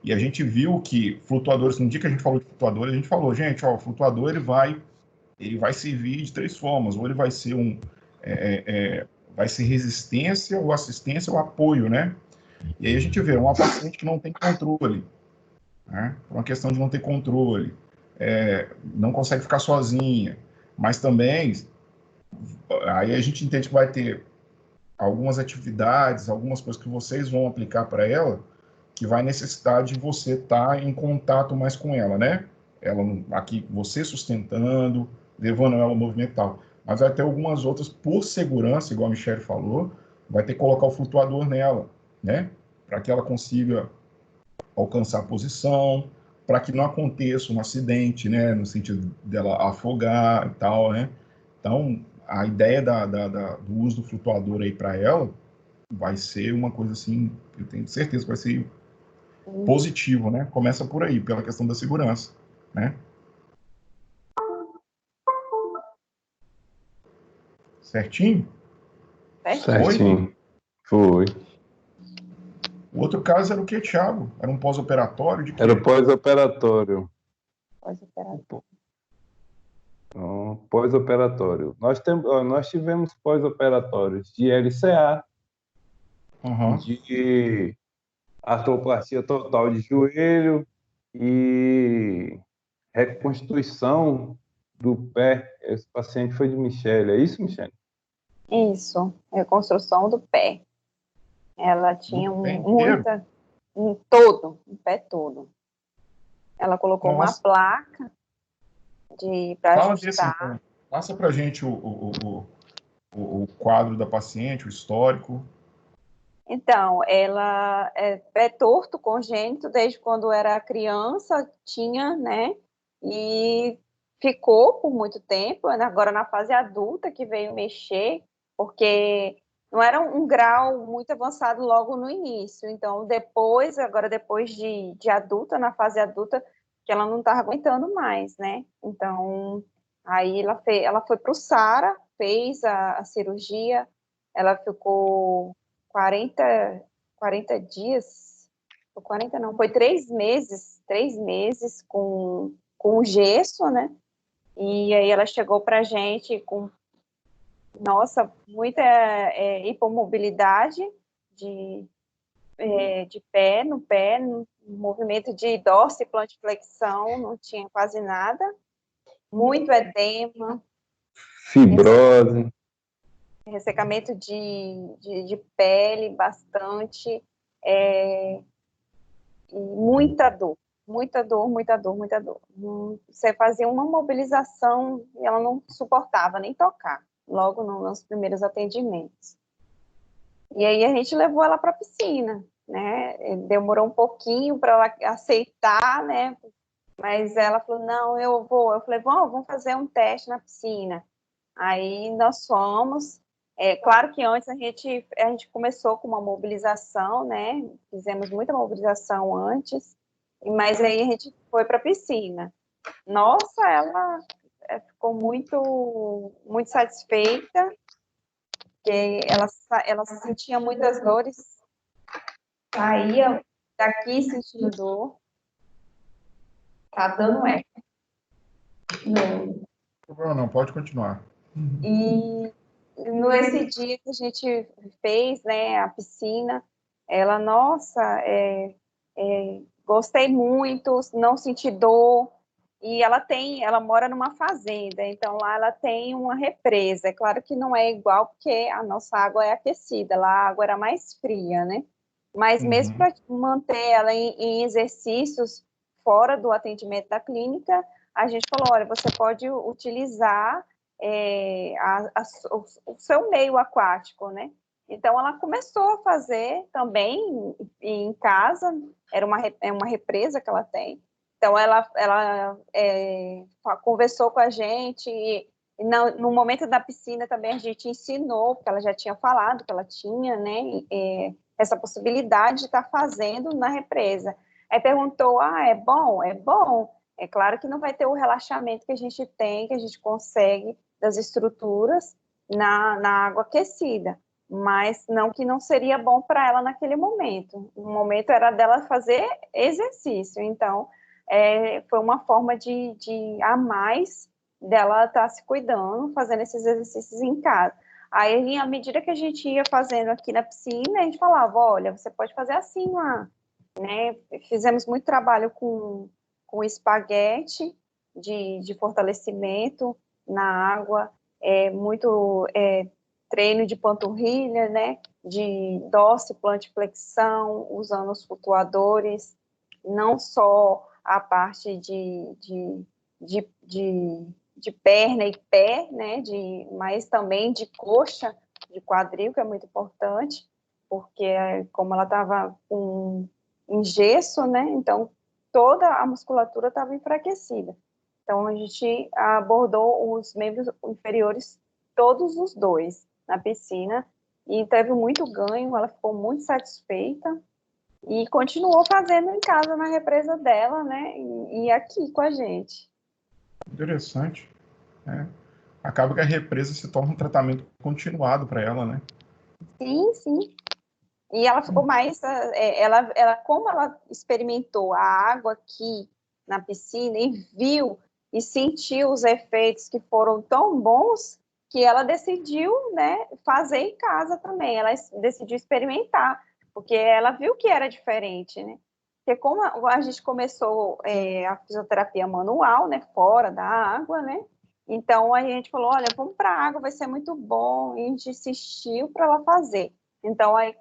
E a gente viu que flutuadores, no dia que a gente falou de flutuadores, a gente falou, gente, ó, o flutuador ele vai servir de três formas, ou ele vai ser vai ser resistência, ou assistência, ou apoio, né? E aí a gente vê uma paciente que não tem controle, né? Uma questão de não ter controle, não consegue ficar sozinha, mas também aí a gente entende que vai ter algumas atividades, algumas coisas que vocês vão aplicar para ela, que vai necessitar de você estar em contato mais com ela, né? Ela aqui, você sustentando, levando ela ao movimento e tal. Mas vai ter algumas outras, por segurança, igual a Michelle falou, vai ter que colocar o flutuador nela, né? Para que ela consiga alcançar a posição, para que não aconteça um acidente, né? No sentido dela afogar e tal, né? Então, a ideia do uso do flutuador aí para ela vai ser uma coisa assim, eu tenho certeza que vai ser positivo, né? Começa por aí, pela questão da segurança, né? Certinho? Certinho. Foi. O outro caso era o quê, Thiago? Era um pós-operatório de quê? Era o pós-operatório. Pós-operatório. Pós-operatório. Nós tivemos pós-operatórios de LCA, de artroplastia total de joelho e reconstituição do pé. Esse paciente foi de Michele. É isso, Michele? Isso, reconstrução do pé. Ela tinha muita... um pé todo. Ela colocou uma placa para ajustar. Desse, então. Passa para a gente o quadro da paciente, o histórico. Então, ela é pé torto congênito, desde quando era criança, tinha, né? E ficou por muito tempo, agora na fase adulta que veio mexer, porque não era um grau muito avançado logo no início. Então, depois de adulta, na fase adulta, que ela não estava aguentando mais, né? Então, aí ela foi para o Sara, fez a cirurgia, ela ficou 40 dias, 40 não, foi 3 meses com gesso, né? E aí ela chegou para a gente com, nossa, muita hipomobilidade de pé, no movimento de dorsiflexão, não tinha quase nada, muito edema, Fibrose. ressecamento de pele bastante, e muita dor, muita dor, muita dor, muita dor. Você fazia uma mobilização e ela não suportava nem tocar, logo nos primeiros atendimentos. E aí a gente levou ela para a piscina, né? Demorou um pouquinho para ela aceitar, né? Mas ela falou, não, eu vou. Eu falei, vamos fazer um teste na piscina. Aí nós fomos. Claro que antes a gente começou com uma mobilização, né? Fizemos muita mobilização antes, mas aí a gente foi para a piscina. Nossa, ela ficou muito, muito satisfeita, porque ela sentia muitas dores, saía daqui sentindo dor, tá dando eco. Não, pode continuar. E nesse dia que a gente fez, né, a piscina, ela, nossa, gostei muito, não senti dor. E ela mora numa fazenda, então lá ela tem uma represa. É claro que não é igual, porque a nossa água é aquecida, lá a água era mais fria, né? Mas mesmo para manter ela em exercícios fora do atendimento da clínica, a gente falou, olha, você pode utilizar o seu meio aquático, né? Então, ela começou a fazer também em casa, é uma represa que ela tem. Então, ela conversou com a gente, e no momento da piscina também a gente ensinou, porque ela já tinha falado que ela tinha, né, essa possibilidade de estar fazendo na represa. Aí perguntou, é bom? É bom. É claro que não vai ter o relaxamento que a gente tem, que a gente consegue das estruturas na água aquecida, mas não que não seria bom para ela naquele momento. O momento era dela fazer exercício, então foi uma forma de a mais dela estar se cuidando, fazendo esses exercícios em casa. Aí, à medida que a gente ia fazendo aqui na piscina, a gente falava, olha, você pode fazer assim lá, né? Fizemos muito trabalho com espaguete de fortalecimento na água, muito treino de panturrilha, né? De dorsiflexão, usando os flutuadores, não só a parte de perna e pé, né? Mas também de coxa, de quadril, que é muito importante, porque como ela estava em gesso, né? Então toda a musculatura estava enfraquecida. Então a gente abordou os membros inferiores, todos os dois, na piscina, e teve muito ganho, ela ficou muito satisfeita e continuou fazendo em casa na represa dela, né? E aqui com a gente. Interessante. Acaba que a represa se torna um tratamento continuado para ela, né? Sim, sim. E ela ficou mais, como ela experimentou a água aqui na piscina e viu e sentiu os efeitos que foram tão bons, que ela decidiu, né, fazer em casa também. Ela decidiu experimentar, porque ela viu que era diferente, né? Porque como a gente começou a fisioterapia manual, né, fora da água, né? Então a gente falou, olha, vamos para a água, vai ser muito bom. E a gente insistiu para ela fazer. Então aí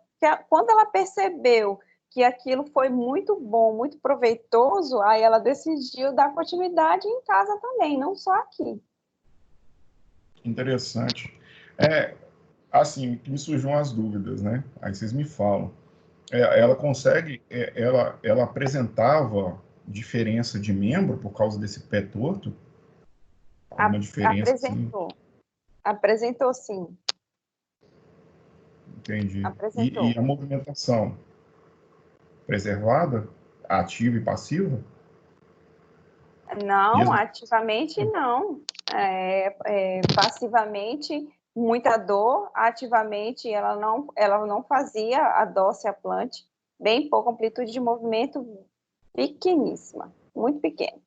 quando ela percebeu que aquilo foi muito bom, muito proveitoso, aí ela decidiu dar continuidade em casa também, não só aqui. Interessante. Assim, me surgiram as dúvidas, né? Aí vocês me falam. Ela consegue, ela apresentava diferença de membro por causa desse pé torto? Alguma diferença? Apresentou. Apresentou, sim. Entendi. Apresentou. E a movimentação preservada, ativa e passiva? Não, Mesmo? ativamente não. Passivamente, muita dor. Ativamente, ela não fazia a dorsal-plante, bem pouca amplitude de movimento, pequeníssima, muito pequena.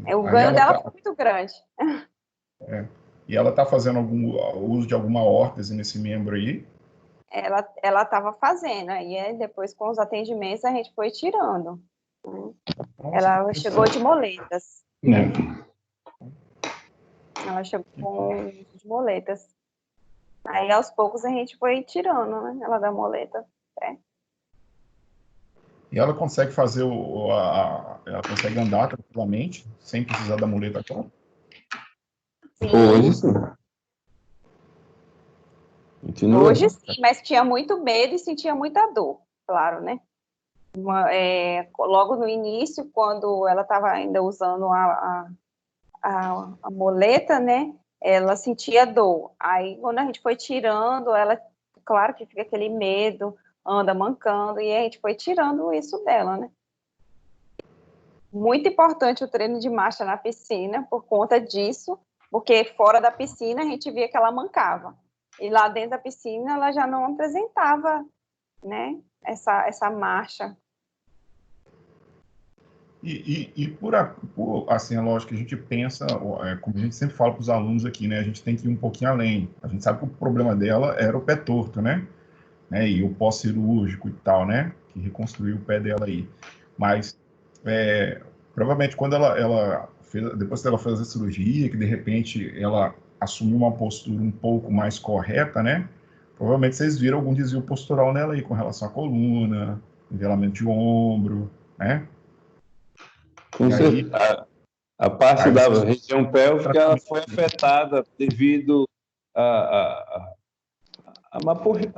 O Aí ganho ela dela tá, foi muito grande. e ela está fazendo algum uso de alguma órtese nesse membro aí? Ela estava fazendo, aí depois com os atendimentos a gente foi tirando. Nossa, Ela chegou de moletas. É. Ela chegou com uso de moletas. Aí aos poucos a gente foi tirando, né? Ela da moleta. e ela consegue fazer ela consegue andar tranquilamente, sem precisar da muleta agora? Hoje Sim, sim. Continua. hoje sim, mas tinha muito medo e sentia muita dor, claro, né? Logo no início, quando ela estava ainda usando a moleta, né? Ela sentia dor. Aí, quando a gente foi tirando, ela, claro que fica aquele medo, anda mancando, e a gente foi tirando isso dela, né? Muito importante o treino de marcha na piscina, por conta disso, porque fora da piscina a gente via que ela mancava. E lá dentro da piscina ela já não apresentava, né, essa marcha. Assim, é lógico que a gente pensa, como a gente sempre fala para os alunos aqui, né? A gente tem que ir um pouquinho além. A gente sabe que o problema dela era o pé torto, né? E o pós-cirúrgico e tal, né? Que reconstruiu o pé dela aí. Mas, provavelmente, quando ela fez, depois que ela fez a cirurgia, que de repente ela assumiu uma postura um pouco mais correta, né? Provavelmente vocês viram algum desvio postural nela aí, com relação à coluna, nivelamento de ombro, né? Com E aí, certeza. A parte aí da vocês região pélvica ela tratamento. foi afetada devido a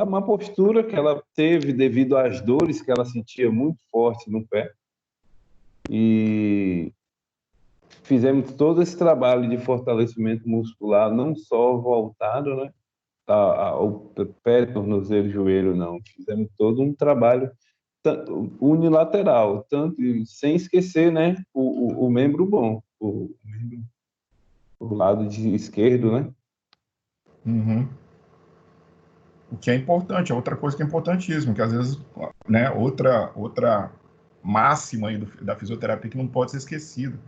má postura que ela teve, devido às dores que ela sentia muito forte no pé. E fizemos todo esse trabalho de fortalecimento muscular, não só voltado, né, ao pé, tornozelo, joelho, não. Fizemos todo um trabalho unilateral, tanto sem esquecer, né, o membro bom, o lado de esquerdo, né? Uhum. O que é importante, é outra coisa que é importantíssimo, que às vezes, né, outra máxima aí da fisioterapia que não pode ser esquecida.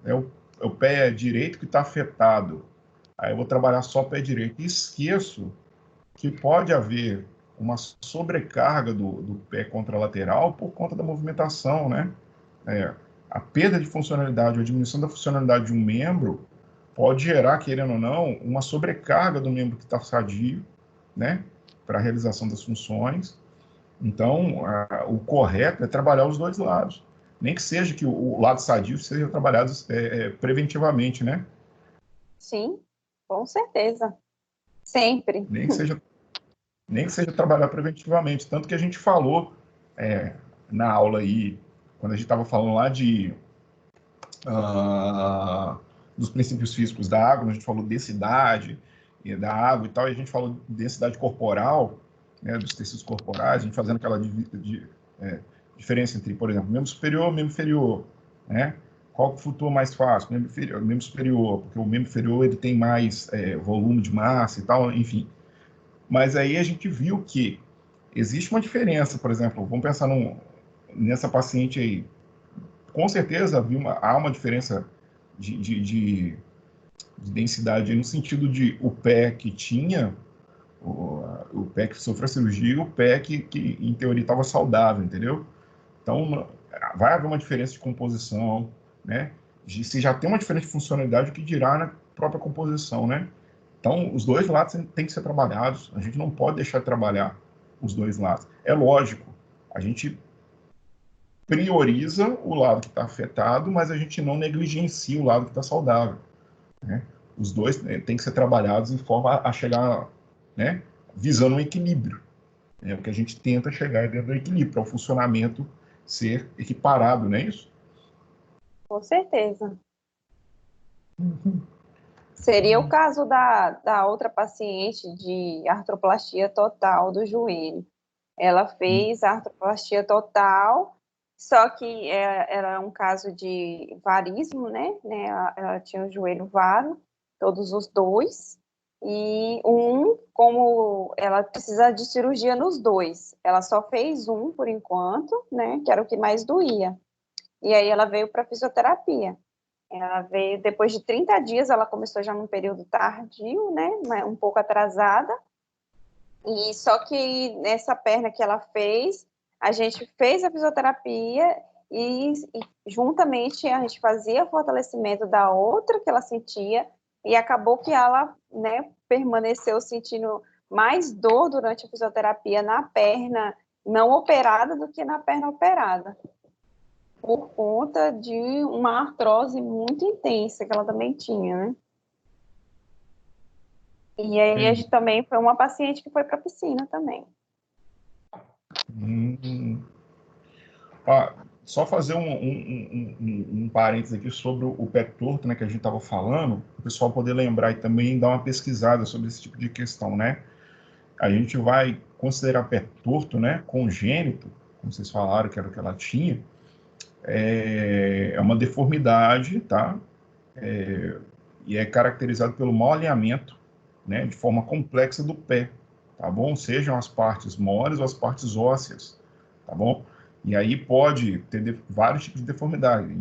É o pé direito que está afetado. Aí eu vou trabalhar só o pé direito. E esqueço que pode haver uma sobrecarga do pé contralateral por conta da movimentação, né? É, a perda de funcionalidade ou a diminuição da funcionalidade de um membro pode gerar, querendo ou não, uma sobrecarga do membro que está sadio, né? Para a realização das funções. Então, o correto é trabalhar os dois lados. Nem que seja que o lado sadio seja trabalhado preventivamente, né? Sim, com certeza. Sempre. Nem que seja, nem que seja trabalhar preventivamente. Tanto que a gente falou na aula aí, quando a gente estava falando lá dos princípios físicos da água, a gente falou densidade da água e tal, e a gente falou densidade corporal, né, dos tecidos corporais, a gente fazendo aquela diferença entre, por exemplo, membro superior e membro inferior, né? Qual que flutua mais fácil? Membro superior, porque o membro inferior ele tem mais volume de massa e tal, enfim. Mas aí a gente viu que existe uma diferença, por exemplo, vamos pensar nessa paciente aí. Com certeza há uma diferença de densidade no sentido de o pé que tinha, o pé que sofreu a cirurgia e o pé que em teoria estava saudável, entendeu? Então, vai haver uma diferença de composição, né? Se já tem uma diferença de funcionalidade, o que dirá na própria composição, né? Então, os dois lados têm que ser trabalhados. A gente não pode deixar de trabalhar os dois lados. É lógico, a gente prioriza o lado que está afetado, mas a gente não negligencia o lado que está saudável, né? Os dois têm que ser trabalhados em forma a chegar, né, visando um equilíbrio. É o que a gente tenta chegar dentro do equilíbrio, para o funcionamento ser equiparado, não é isso? Com certeza. Uhum. Seria o caso da outra paciente de artroplastia total do joelho. Ela fez artroplastia total, só que era um caso de varismo, né? Ela tinha o joelho varo, todos os dois, e como ela precisa de cirurgia nos dois, ela só fez um por enquanto, né? Que era o que mais doía. E aí ela veio para fisioterapia. Ela veio depois de 30 dias, ela começou já num período tardio, né? Um pouco atrasada. E só que nessa perna que ela fez, a gente fez a fisioterapia e juntamente a gente fazia fortalecimento da outra que ela sentia e acabou que ela, né, permaneceu sentindo mais dor durante a fisioterapia na perna não operada do que na perna operada, por conta de uma artrose muito intensa que ela também tinha, né? E aí a gente também foi uma paciente que foi para a piscina também. Só fazer um parênteses aqui sobre o pé torto, né, que a gente estava falando, o pessoal poder lembrar e também dar uma pesquisada sobre esse tipo de questão, né? A gente vai considerar pé torto, né, congênito, como vocês falaram que era o que ela tinha, é uma deformidade, tá? E é caracterizado pelo mau alinhamento, né, de forma complexa do pé, tá bom? Sejam as partes moles ou as partes ósseas, tá bom? E aí pode ter vários tipos de deformidade,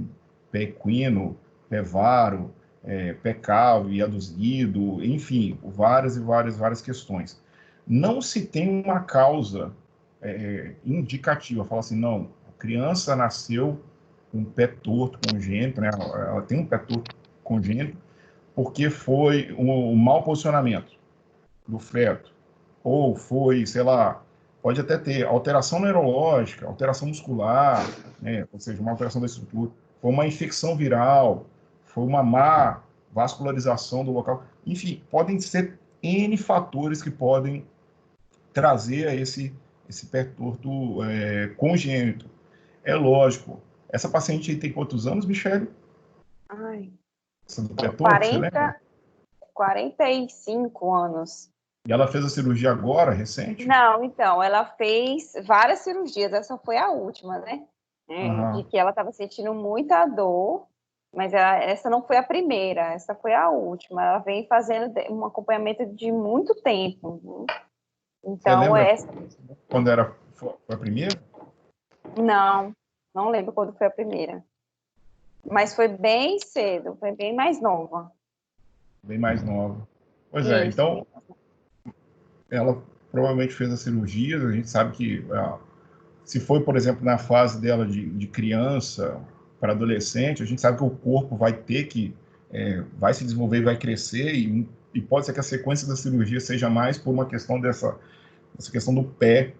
pé equino, pé varo, pé calvo e aduzido, enfim, várias questões. Não se tem uma causa indicativa, fala assim, não, a criança nasceu com um pé torto congênito, né? Ela tem um pé torto congênito, porque foi um mau posicionamento do feto, ou foi, sei lá, pode até ter alteração neurológica, alteração muscular, né? Ou seja, uma alteração da estrutura, foi uma infecção viral, foi uma má vascularização do local, enfim, podem ser N fatores que podem trazer a esse pé torto congênito. É lógico. Essa paciente tem quantos anos, Michele? Ai, Essa do pé torto, você lembra? 45 anos. E ela fez a cirurgia agora, recente? Não, então, ela fez várias cirurgias, essa foi a última, né? De que ela estava sentindo muita dor, mas essa não foi a primeira, essa foi a última. Ela vem fazendo um acompanhamento de muito tempo. Você Então, lembra essa... quando foi a primeira? Não lembro quando foi a primeira. Mas foi bem cedo, foi bem mais nova. Bem mais nova. Pois Isso. é, então, ela provavelmente fez as cirurgias, a gente sabe que se foi, por exemplo, na fase dela de criança para adolescente, a gente sabe que o corpo vai ter que, vai se desenvolver, vai crescer, e pode ser que a sequência da cirurgia seja mais por uma questão essa questão do pé,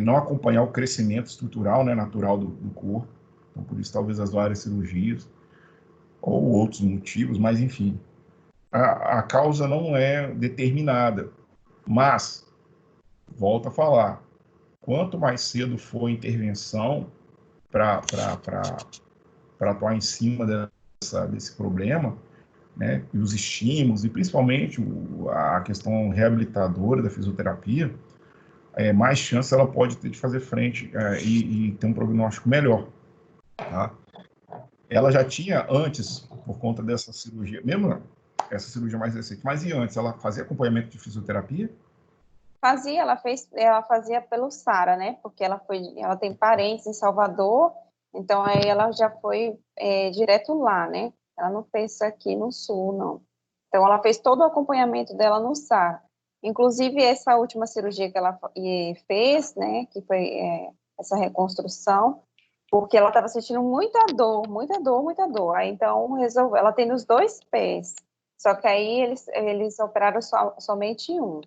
não acompanhar o crescimento estrutural, né, natural do corpo. Então, por isso, talvez as várias cirurgias, ou outros motivos, mas enfim. A causa não é determinada, mas, volto a falar, quanto mais cedo for a intervenção para atuar em cima desse problema, né, e os estímulos, e principalmente a questão reabilitadora da fisioterapia, mais chance ela pode ter de fazer frente e ter um prognóstico melhor. Tá? Ela já tinha antes, por conta dessa cirurgia, mesmo essa cirurgia mais recente, mas e antes, ela fazia acompanhamento de fisioterapia? Fazia, ela fazia pelo Sara, né? Porque ela tem parentes em Salvador, então aí ela já foi direto lá, né? Ela não fez aqui no Sul, não. Então ela fez todo o acompanhamento dela no Sara. Inclusive essa última cirurgia que ela fez, né? Que foi essa reconstrução, porque ela estava sentindo muita dor, muita dor, muita dor. Aí então ela tem nos dois pés. Só que aí eles operaram somente um.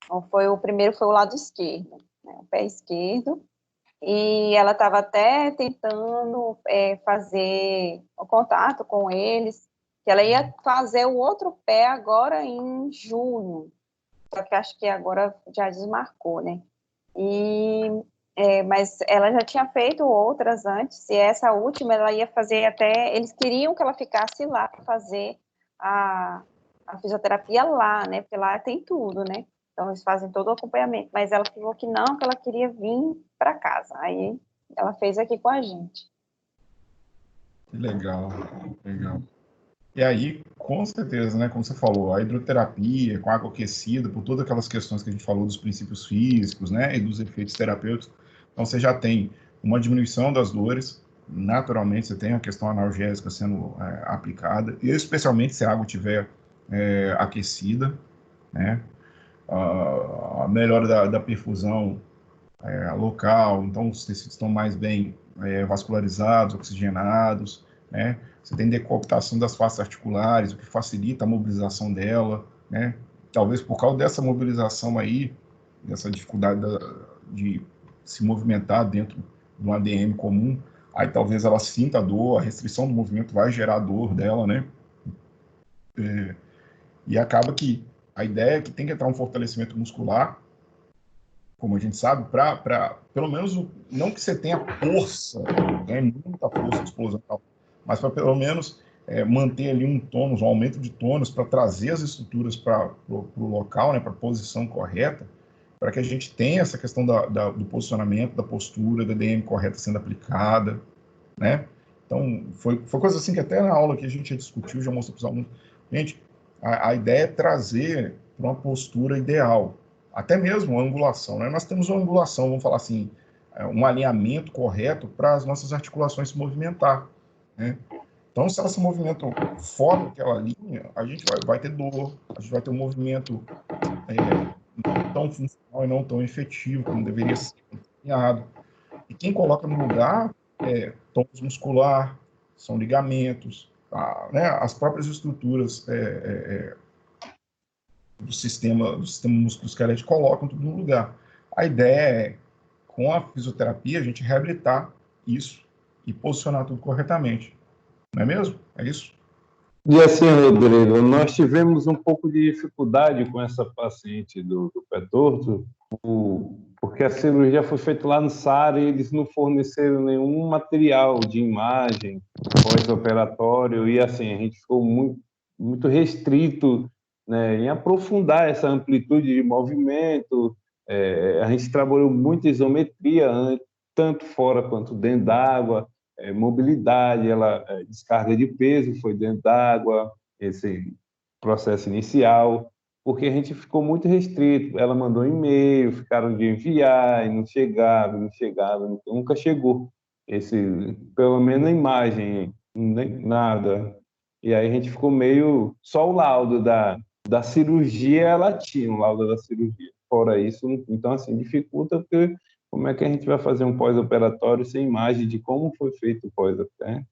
Então, o primeiro foi o lado esquerdo, né, o pé esquerdo, e ela estava até tentando fazer o contato com eles, que ela ia fazer o outro pé agora em junho, só que acho que agora já desmarcou, né? Mas ela já tinha feito outras antes, e essa última ela ia fazer eles queriam que ela ficasse lá para fazer a a fisioterapia lá, né? Porque lá tem tudo, né? Então, eles fazem todo o acompanhamento. Mas ela falou que não, que ela queria vir para casa. Aí, ela fez aqui com a gente. Que legal, legal. E aí, com certeza, né, como você falou, a hidroterapia com água aquecida, por todas aquelas questões que a gente falou dos princípios físicos, né, e dos efeitos terapêuticos, então você já tem uma diminuição das dores, naturalmente você tem a questão analgésica sendo aplicada, e especialmente se a água estiver aquecida, né, a melhora da perfusão local, então os tecidos estão mais bem vascularizados, oxigenados, né? Você tem decooptação das faces articulares, o que facilita a mobilização dela, né? Talvez por causa dessa mobilização aí, dessa dificuldade de se movimentar dentro de um ADM comum, aí talvez ela sinta a dor, a restrição do movimento vai gerar dor dela, né? E acaba que a ideia é que tem que entrar um fortalecimento muscular, como a gente sabe, para pelo menos, não que você tenha força, ganhe muita força, explosão, mas para pelo menos manter ali um tônus, um aumento de tônus, para trazer as estruturas para o local, né, para a posição correta, para que a gente tenha essa questão do posicionamento, da postura, da DM correta sendo aplicada, né? Então, foi coisa assim que até na aula que a gente já discutiu, já mostrou para os alunos. Gente, a ideia é trazer para uma postura ideal, até mesmo a angulação, né? Nós temos uma angulação, vamos falar assim, um alinhamento correto para as nossas articulações se movimentar, né? Então, se elas se movimentam fora daquela linha, a gente vai ter dor, a gente vai ter um movimento não tão funcional e não tão efetivo como deveria ser alinhado. E quem coloca no lugar tônus muscular, são ligamentos, né? As próprias estruturas do sistema músculo-esquelético colocam tudo no lugar. A ideia é, com a fisioterapia, a gente reabilitar isso e posicionar tudo corretamente. Não é mesmo? É isso? E assim, Rodrigo, nós tivemos um pouco de dificuldade com essa paciente do pé torto, porque a cirurgia foi feita lá no SAR e eles não forneceram nenhum material de imagem pós-operatório, e assim, a gente ficou muito restrito, né, em aprofundar essa amplitude de movimento. A gente trabalhou muito isometria, tanto fora quanto dentro d'água, mobilidade, descarga de peso foi dentro d'água, esse processo inicial, porque a gente ficou muito restrito. Ela mandou um e-mail, ficaram de enviar, e não chegava, nunca chegou. Pelo menos a imagem, nem nada. E aí a gente ficou meio... Só o laudo da cirurgia, ela tinha um laudo da cirurgia. Fora isso, então, assim, dificulta, porque como é que a gente vai fazer um pós-operatório sem imagem de como foi feito o pós-operatório?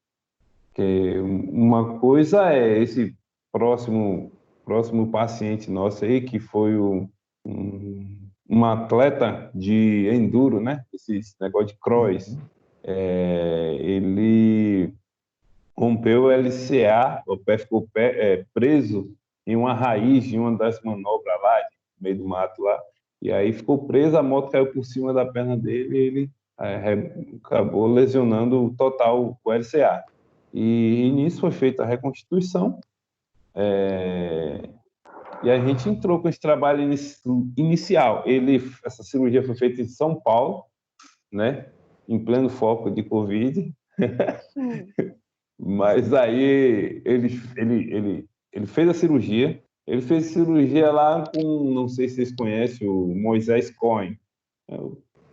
Porque uma coisa é esse próximo paciente nosso aí, que foi um atleta de enduro, né? Esse negócio de cross. Ele rompeu o LCA, o pé ficou preso em uma raiz de uma das manobras lá, no meio do mato lá, e aí ficou preso, a moto caiu por cima da perna dele e ele acabou lesionando total o LCA. E nisso foi feita a reconstituição, e a gente entrou com esse trabalho inicial. Essa cirurgia foi feita em São Paulo, né, em pleno foco de Covid. Mas aí ele fez a cirurgia. Ele fez cirurgia lá com, não sei se vocês conhecem, o Moisés Cohen,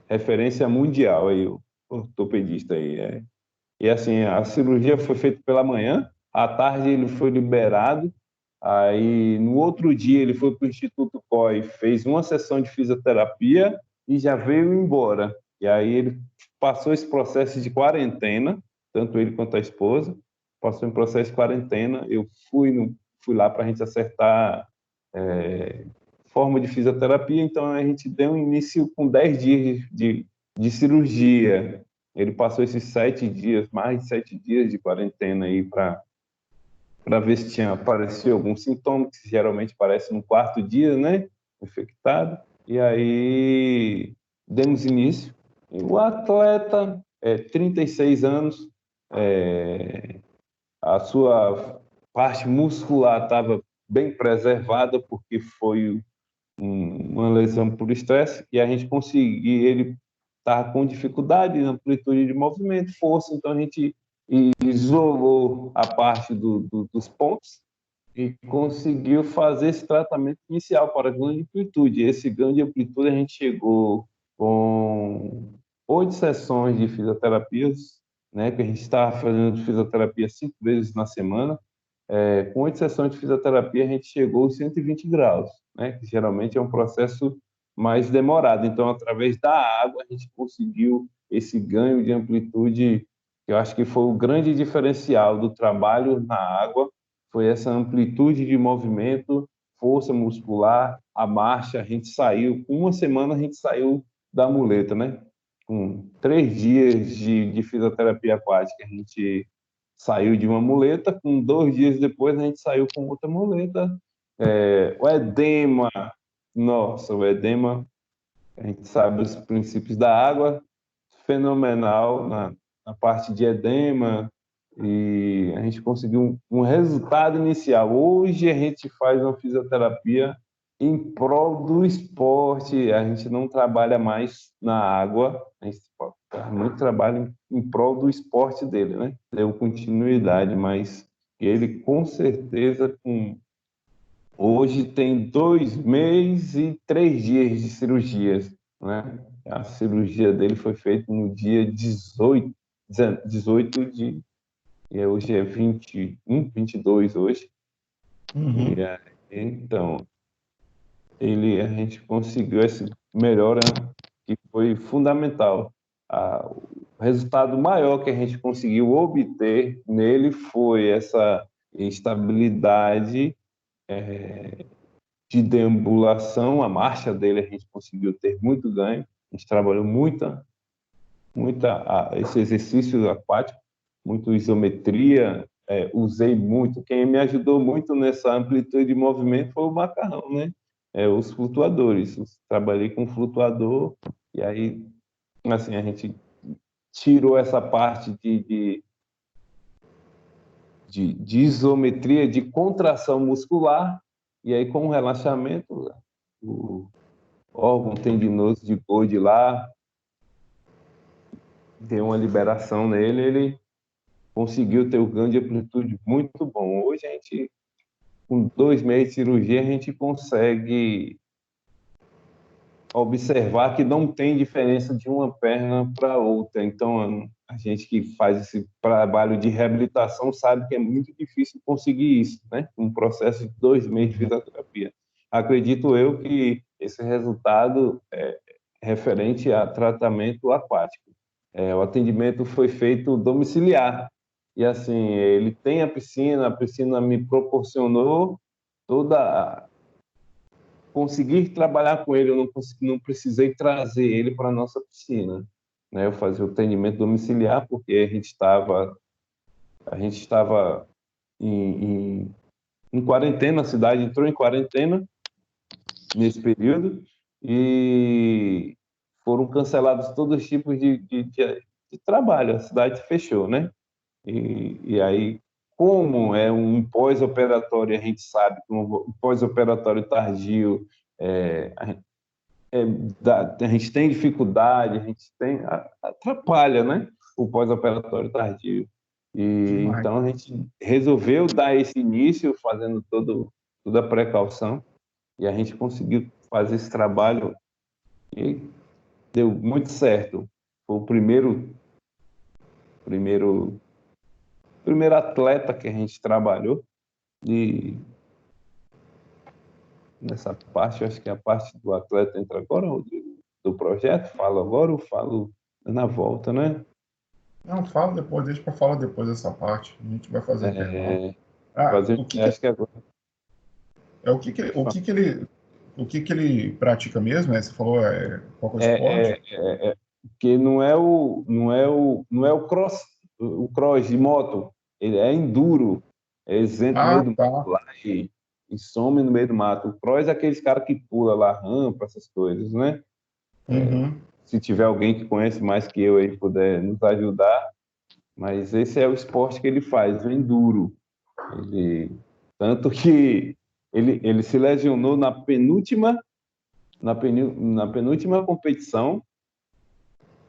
referência mundial aí, o ortopedista aí. E assim, a cirurgia foi feita pela manhã, à tarde ele foi liberado, aí no outro dia ele foi para o Instituto COI, fez uma sessão de fisioterapia e já veio embora. E aí ele passou esse processo de quarentena, tanto ele quanto a esposa, passou em processo de quarentena. Eu fui lá para a gente acertar forma de fisioterapia, então a gente deu um início com 10 dias de cirurgia. Ele passou esses 7 dias, mais de 7 dias de quarentena aí para ver se tinha aparecido algum sintoma, que geralmente aparece no 4º dia, né? Infectado. E aí demos início. E o atleta, 36 anos, a sua parte muscular estava bem preservada, porque foi uma lesão por estresse, e a gente conseguiu, ele estava com dificuldade, amplitude de movimento, força, então a gente isolou a parte dos pontos e conseguiu fazer esse tratamento inicial para ganho de amplitude. Esse ganho de amplitude a gente chegou com 8 sessões de fisioterapias, né, que a gente estava fazendo fisioterapia 5 vezes na semana. Com 8 sessões de fisioterapia, a gente chegou aos 120 graus, né, que geralmente é um processo mais demorado. Então, através da água, a gente conseguiu esse ganho de amplitude, que eu acho que foi o grande diferencial do trabalho na água, foi essa amplitude de movimento, força muscular, a marcha. A gente saiu, com uma semana, a gente saiu da muleta, né? Com 3 dias de fisioterapia aquática, a gente saiu de uma muleta, com 2 dias depois a gente saiu com outra muleta. O edema, nossa, o edema, a gente sabe os princípios da água, fenomenal na parte de edema, e a gente conseguiu um resultado inicial. Hoje a gente faz uma fisioterapia em prol do esporte, a gente não trabalha mais na água, a gente faz muito trabalho em prol do esporte dele, né? Deu continuidade, mas ele com certeza, hoje tem 2 meses e 3 dias de cirurgias, né? A cirurgia dele foi feita no dia 18 de... E hoje é 21, 22 hoje. Uhum. Então, a gente conseguiu essa melhora que foi fundamental. O resultado maior que a gente conseguiu obter nele foi essa estabilidade de deambulação. A marcha dele a gente conseguiu ter muito ganho. A gente trabalhou esse exercício aquático, muito isometria, usei muito. Quem me ajudou muito nessa amplitude de movimento foi o macarrão, né? Os flutuadores. Trabalhei com flutuador e aí, assim, a gente tirou essa parte de isometria, de contração muscular, e aí com o relaxamento, o órgão tendinoso de Gold lá deu uma liberação nele, ele conseguiu ter o ganho de amplitude muito bom. Hoje a gente, com 2 meses de cirurgia, a gente consegue observar que não tem diferença de uma perna para outra. Então, a gente que faz esse trabalho de reabilitação sabe que é muito difícil conseguir isso, né? Um processo de 2 meses de fisioterapia. Acredito eu que esse resultado é referente a tratamento aquático. O atendimento foi feito domiciliar. E assim, ele tem a piscina me proporcionou toda conseguir trabalhar com ele, eu não precisei trazer ele para a nossa piscina, né? Eu fazia o atendimento domiciliar porque a gente estava em quarentena, a cidade entrou em quarentena nesse período e foram cancelados todos os tipos de trabalho, a cidade fechou, né? E aí, como é um pós-operatório, a gente sabe que um pós-operatório tardio, a gente tem dificuldade, atrapalha, né? O pós-operatório tardio. E então a gente resolveu dar esse início, fazendo toda a precaução, e a gente conseguiu fazer esse trabalho e deu muito certo. Foi o primeiro atleta que a gente trabalhou, e nessa parte, eu acho que a parte do atleta entra agora, Rodrigo, do projeto. Falo agora ou falo na volta, né? Não, fala depois, deixa para falar depois dessa parte. A gente vai fazer o intervalo. Acho que agora. O que que ele pratica mesmo? Você falou qual que é o esporte? Porque não é o cross de moto, ele é enduro, eles entram no meio do Tá. mato lá e some no meio do mato. O cross é aqueles caras que pula lá, rampa, essas coisas, né? Uhum. Se tiver alguém que conhece mais que eu aí puder nos ajudar, mas esse é o esporte que ele faz, o enduro. Tanto que ele se lesionou na penúltima competição,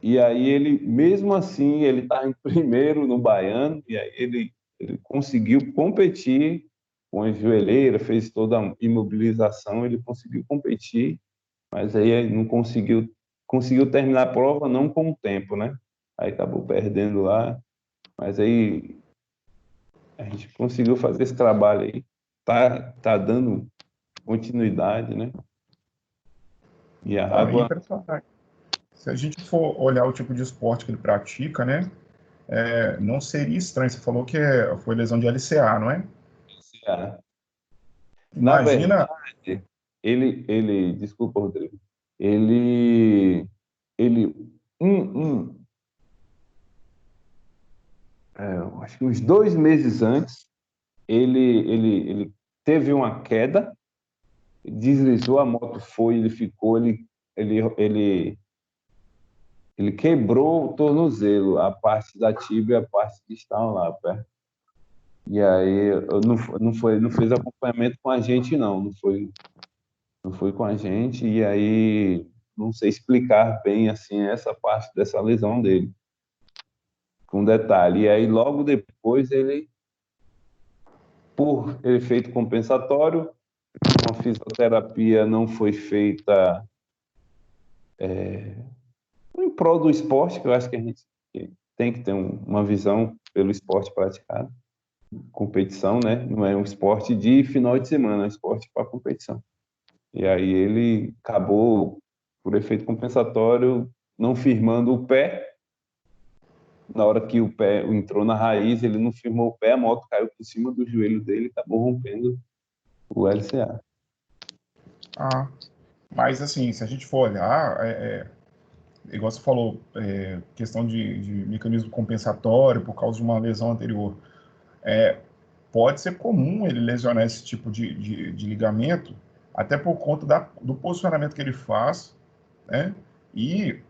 e aí ele, mesmo assim, ele está em primeiro no Baiano, e aí ele conseguiu competir com a joelheira, fez toda a imobilização, ele conseguiu competir, mas aí ele não conseguiu terminar a prova não com o tempo, né? Aí acabou perdendo lá, mas aí a gente conseguiu fazer esse trabalho aí, tá dando continuidade, né? E a Não, é água, impressionante. Se a gente for olhar o tipo de esporte que ele pratica, né? Não seria estranho. Você falou que foi lesão de LCA, não é? ah, na Imagina. verdade, desculpa, Rodrigo, ele, ele, um, eu acho que uns 2 meses antes, ele teve uma queda, deslizou, a moto foi, ele ficou, ele, ele, ele quebrou o tornozelo, a parte da tíbia, a parte que está lá perto. E aí não fez acompanhamento com a gente, não foi com a gente, e aí não sei explicar bem assim essa parte dessa lesão dele, com detalhe. E aí logo depois por efeito compensatório, uma fisioterapia não foi feita em prol do esporte, que eu acho que a gente tem que ter uma visão pelo esporte praticado, competição, né? Não é um esporte de final de semana, é um esporte para competição. E aí ele acabou, por efeito compensatório, não firmando o pé. Na hora que o pé entrou na raiz, ele não firmou o pé, a moto caiu por cima do joelho dele e acabou rompendo o LCA. Mas, assim, se a gente for olhar, igual você falou, questão de mecanismo compensatório por causa de uma lesão anterior, pode ser comum ele lesionar esse tipo de ligamento, até por conta do posicionamento que ele faz, né? E,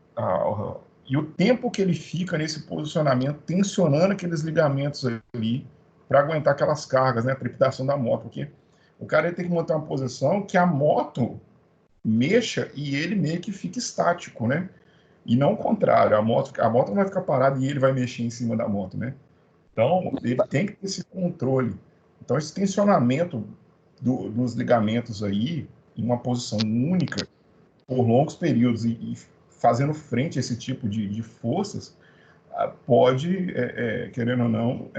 e o tempo que ele fica nesse posicionamento, tensionando aqueles ligamentos ali, para aguentar aquelas cargas, né? A trepidação da moto, porque o cara tem que montar uma posição que a moto mexa e ele meio que fica estático, né? E não o contrário, a moto não vai ficar parada e ele vai mexer em cima da moto, né? Então, ele tem que ter esse controle. Então, esse tensionamento dos ligamentos aí, em uma posição única, por longos períodos e fazendo frente a esse tipo de forças, pode, querendo ou não,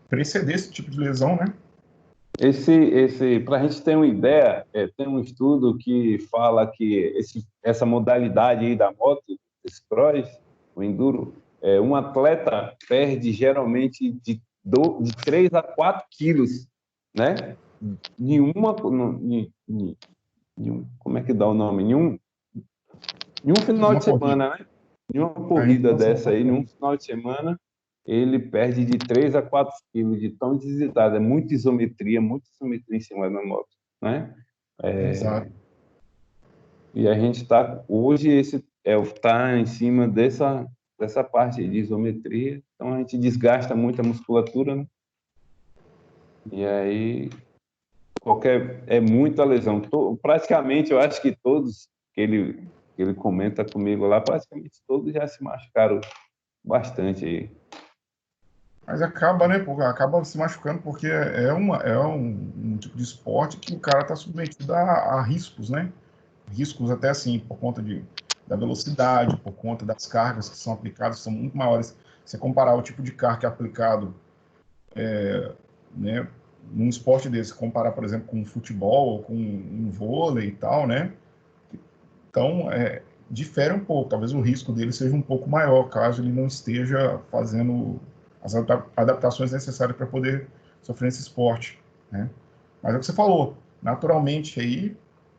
preceder esse tipo de lesão, né? Para a gente ter uma ideia, tem um estudo que fala que essa modalidade aí da moto, esse cross, o enduro, um atleta perde geralmente de 3 a 4 quilos, né? Como é que dá o nome? Em um final Uma de corrida. semana, né? Em uma corrida dessa aí, num final de semana, ele perde de 3 a 4 quilos de tão desidado. É muita isometria em cima da moto, né? Exato. E a gente está, hoje, tá em cima dessa parte de isometria, então a gente desgasta muito a musculatura, né? E aí, é muita lesão. Praticamente, eu acho que todos que ele comenta comigo lá, praticamente todos já se machucaram bastante aí. Mas acaba, né? Acaba se machucando porque é um tipo de esporte que o cara está submetido a riscos, né? Riscos até assim, por conta da velocidade, por conta das cargas que são aplicadas, que são muito maiores. Se você comparar o tipo de carga que é aplicado, né, num esporte desse, comparar, por exemplo, com um futebol ou com um vôlei e tal, né? Então, difere um pouco. Talvez o risco dele seja um pouco maior, caso ele não esteja fazendo as adaptações necessárias para poder sofrer esse esporte, né? Mas é o que você falou, naturalmente aí,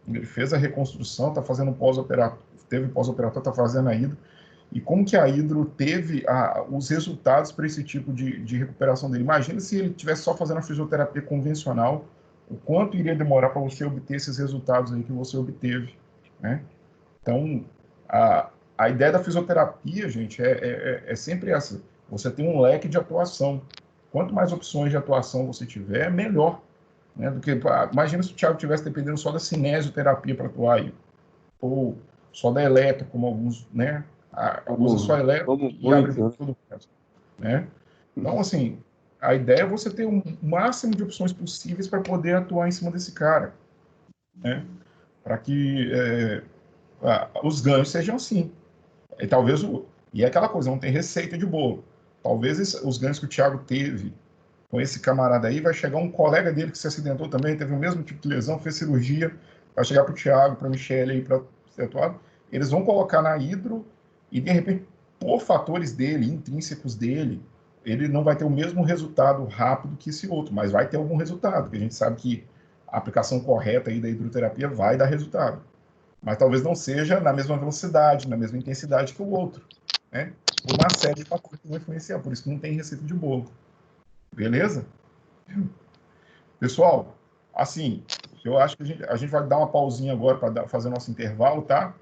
ele fez a reconstrução, está fazendo pós-operatório, teve pós-operatório, está fazendo a hidro, e como que a hidro teve os resultados para esse tipo de recuperação dele? Imagina se ele estivesse só fazendo a fisioterapia convencional, o quanto iria demorar para você obter esses resultados aí que você obteve, né? Então, a ideia da fisioterapia, gente, é sempre essa. Você tem um leque de atuação. Quanto mais opções de atuação você tiver, melhor. né? Do que, imagina se o Thiago estivesse dependendo só da cinesioterapia para atuar aí, ou só da eletro, como alguns, né? Usa só eletro Como e abre muito, tudo, né? Então, assim, a ideia é você ter um máximo de opções possíveis para poder atuar em cima desse cara, né? Para que os ganhos sejam assim. E talvez e é aquela coisa, não tem receita de bolo. Talvez os ganhos que o Thiago teve com esse camarada aí, vai chegar um colega dele que se acidentou também, teve o mesmo tipo de lesão, fez cirurgia, vai chegar para o Thiago, para a Michelle aí, para ser atuado. Eles vão colocar na hidro e, de repente, por fatores dele, intrínsecos dele, ele não vai ter o mesmo resultado rápido que esse outro, mas vai ter algum resultado, porque a gente sabe que a aplicação correta aí da hidroterapia vai dar resultado. Mas talvez não seja na mesma velocidade, na mesma intensidade que o outro, né? Por uma série de fatores que vão influenciar, por isso que não tem receita de bolo. Beleza? Pessoal, assim, eu acho que a gente vai dar uma pausinha agora para fazer nosso intervalo, tá?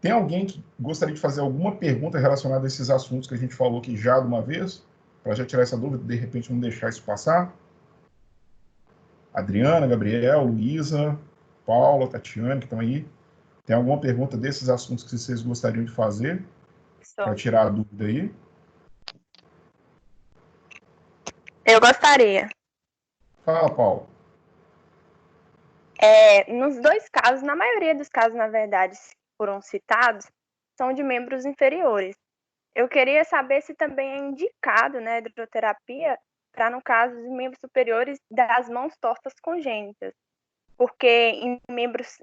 Tem alguém que gostaria de fazer alguma pergunta relacionada a esses assuntos que a gente falou aqui já de uma vez? Para já tirar essa dúvida, de repente não deixar isso passar? Adriana, Gabriel, Luísa, Paula, Tatiane, que estão aí. Tem alguma pergunta desses assuntos que vocês gostariam de fazer? Para tirar a dúvida aí? Eu gostaria. Fala, Paula. Nos dois casos, na maioria dos casos, na verdade, foram citados, são de membros inferiores. Eu queria saber se também é indicado, né, a hidroterapia para, no caso, os membros superiores das mãos tortas congênitas. Porque em membros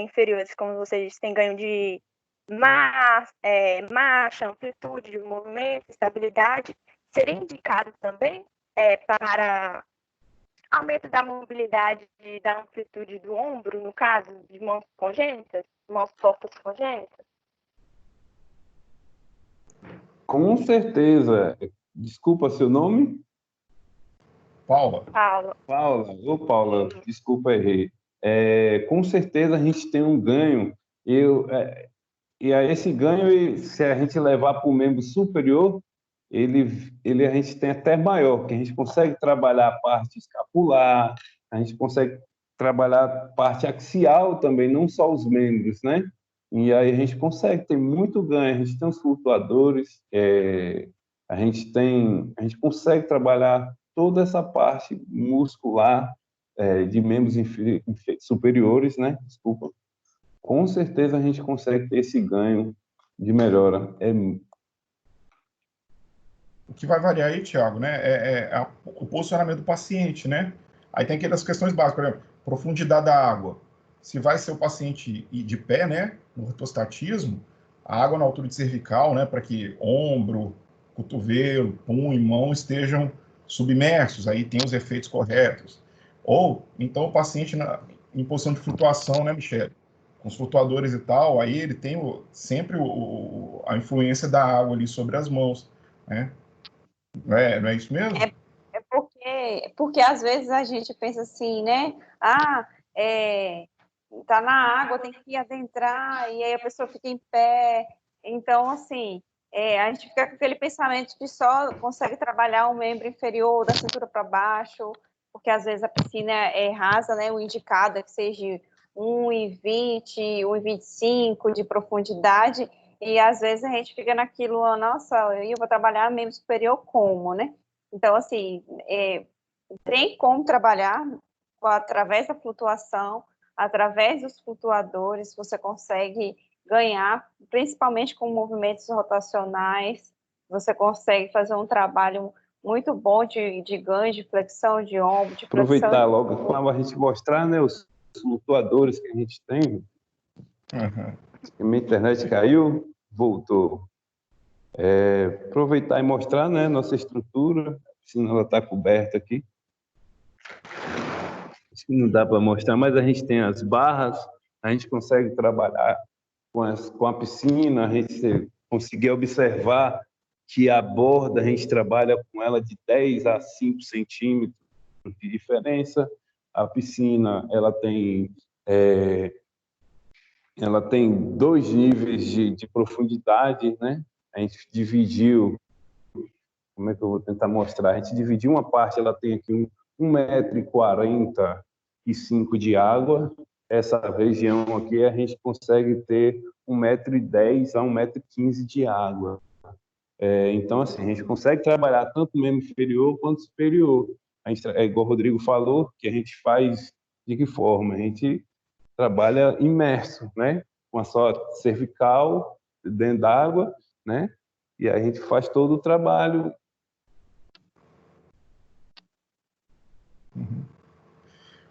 inferiores, como você disse, tem ganho de marcha, amplitude de movimento, estabilidade. Seria indicado também para aumento da mobilidade e da amplitude do ombro, no caso de mãos congênitas, mãos tortas congênitas? com certeza. Desculpa seu nome? Paula. Paula. Ô, Paula, desculpa, errei. Com certeza a gente tem um ganho. E a esse ganho, se a gente levar para o membro superior, a gente tem até maior, que a gente consegue trabalhar a parte escapular, a gente consegue trabalhar a parte axial também, não só os membros, né? E aí a gente consegue ter muito ganho, a gente tem os flutuadores, a gente consegue trabalhar toda essa parte muscular de membros superiores, né? Desculpa. Com certeza a gente consegue ter esse ganho de melhora. O que vai variar aí, Thiago, né, o posicionamento do paciente, né? Aí tem aquelas questões básicas, por exemplo, profundidade da água. Se vai ser o paciente ir de pé, né, no ortostatismo, a água na altura de cervical, né, para que ombro, cotovelo, punho, mão estejam submersos, aí tem os efeitos corretos. Ou, então, o paciente em posição de flutuação, né, Michele? Com os flutuadores e tal, aí ele tem sempre a influência da água ali sobre as mãos, né? Não é isso mesmo? Porque às vezes a gente pensa assim, né? Tá na água, tem que adentrar, e aí a pessoa fica em pé. Então, assim, a gente fica com aquele pensamento que só consegue trabalhar o membro inferior, da cintura para baixo, porque às vezes a piscina é rasa, né? O indicado é que seja 1,20, 1,25 de profundidade, e às vezes a gente fica naquilo, nossa, eu vou trabalhar membro superior como, né? Então, assim, tem como trabalhar através da flutuação, através dos flutuadores, você consegue ganhar, principalmente com movimentos rotacionais, você consegue fazer um trabalho muito bom de ganho, de flexão de ombro, de flexão Aproveitar logo para a gente mostrar, né, os flutuadores que a gente tem. Uhum. Minha internet caiu, voltou. Aproveitar e mostrar, né, nossa estrutura, senão ela está coberta aqui. Acho que não dá para mostrar, mas a gente tem as barras, a gente consegue trabalhar com a piscina, a gente conseguir observar que a borda a gente trabalha com ela de 10 a 5 centímetros de diferença. A piscina ela tem 2 níveis de profundidade, né? A gente dividiu, como é que eu vou tentar mostrar? A gente dividiu uma parte, ela tem aqui 1,40 m m de água. Essa região aqui a gente consegue ter 1,10 m a 1,15 m de água. Então, assim, a gente consegue trabalhar tanto o membro inferior quanto superior. É igual o Rodrigo falou, que a gente faz de que forma? A gente trabalha imerso, né? Com a só cervical, dentro d'água, né? E a gente faz todo o trabalho.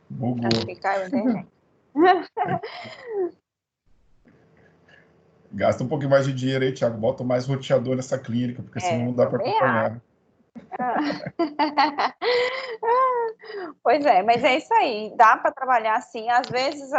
Bugou. Acho que caiu a internet. Gasta um pouquinho mais de dinheiro aí, Thiago. Bota mais roteador nessa clínica, porque senão não dá para acompanhar. Pois é, mas é isso aí. Dá para trabalhar assim. Às vezes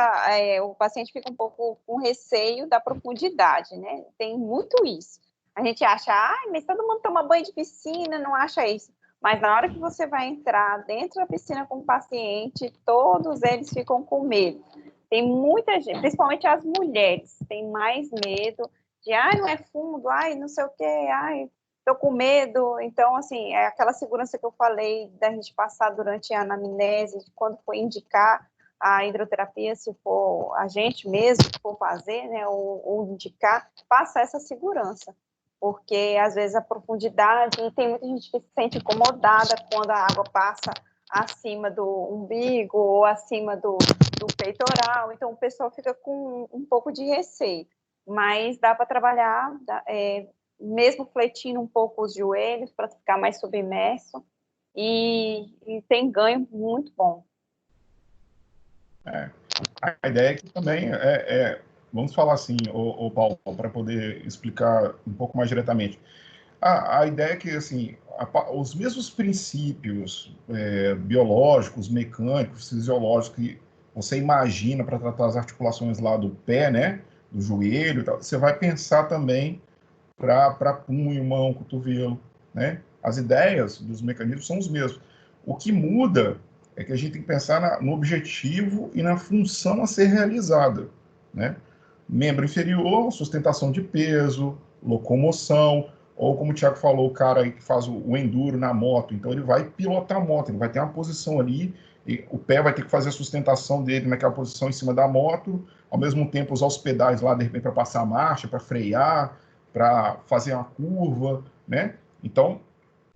o paciente fica um pouco com receio da profundidade, né? Tem muito isso. A gente acha, mas todo mundo toma banho de piscina, não acha isso. Mas na hora que você vai entrar dentro da piscina com o paciente, todos eles ficam com medo. Tem muita gente, principalmente as mulheres, tem mais medo de, não é fundo, não sei o quê, tô com medo. Então, assim, é aquela segurança que eu falei da gente passar durante a anamnese, quando for indicar a hidroterapia, se for a gente mesmo que for fazer, né, ou indicar, passa essa segurança. Porque, às vezes, a profundidade, e tem muita gente que se sente incomodada quando a água passa acima do umbigo ou acima do peitoral, então o pessoal fica com um pouco de receio, mas dá para trabalhar, mesmo fletindo um pouco os joelhos para ficar mais submerso, e tem ganho muito bom. A ideia é que também vamos falar assim, o Paulo, para poder explicar um pouco mais diretamente. A ideia é que, assim, os mesmos princípios biológicos, mecânicos, fisiológicos que você imagina para tratar as articulações lá do pé, né, do joelho, você vai pensar também para punho, mão, cotovelo, né? As ideias dos mecanismos são os mesmos. O que muda é que a gente tem que pensar no objetivo e na função a ser realizada, né? Membro inferior, sustentação de peso, locomoção, ou como o Thiago falou, o cara aí que faz o enduro na moto, então ele vai pilotar a moto, ele vai ter uma posição ali, e o pé vai ter que fazer a sustentação dele naquela posição em cima da moto, ao mesmo tempo usar os pedais lá, de repente, para passar a marcha, para frear, para fazer uma curva, né? Então,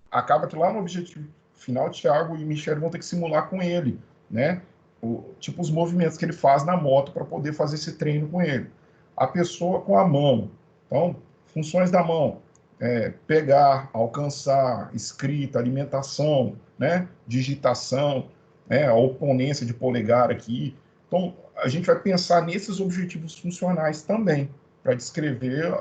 acaba que lá no objetivo final, Thiago e Michel vão ter que simular com ele, né? Tipo os movimentos que ele faz na moto para poder fazer esse treino com ele. A pessoa com a mão. Então, funções da mão. Pegar, alcançar, escrita, alimentação, né? Digitação, né? A oponência de polegar aqui. Então, a gente vai pensar nesses objetivos funcionais também, para descrever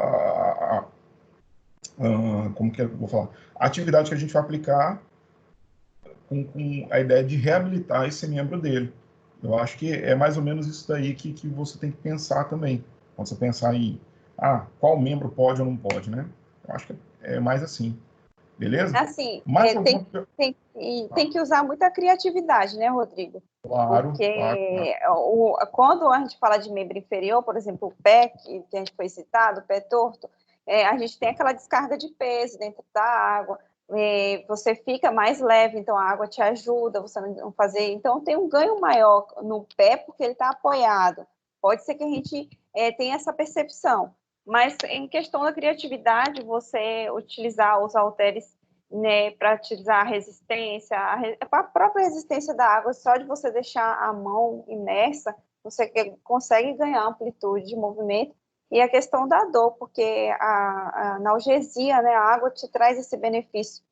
como que eu vou falar? A atividade que a gente vai aplicar com a ideia de reabilitar esse membro dele. Eu acho que é mais ou menos isso daí que você tem que pensar também. Quando você pensar em qual membro pode ou não pode, né? Eu acho que é mais assim. Beleza? Assim, tem que usar muita criatividade, né, Rodrigo? Claro, porque quando a gente fala de membro inferior, por exemplo, o pé, que a gente foi citado, o pé torto, a gente tem aquela descarga de peso dentro da água, você fica mais leve, então a água te ajuda, você não fazer, então tem um ganho maior no pé, porque ele está apoiado. Pode ser que a gente tenha essa percepção, mas em questão da criatividade, você utilizar os halteres, né, para utilizar a resistência, a própria resistência da água, só de você deixar a mão imersa, você consegue ganhar amplitude de movimento, e a questão da dor, porque a analgesia, né, a água te traz esse benefício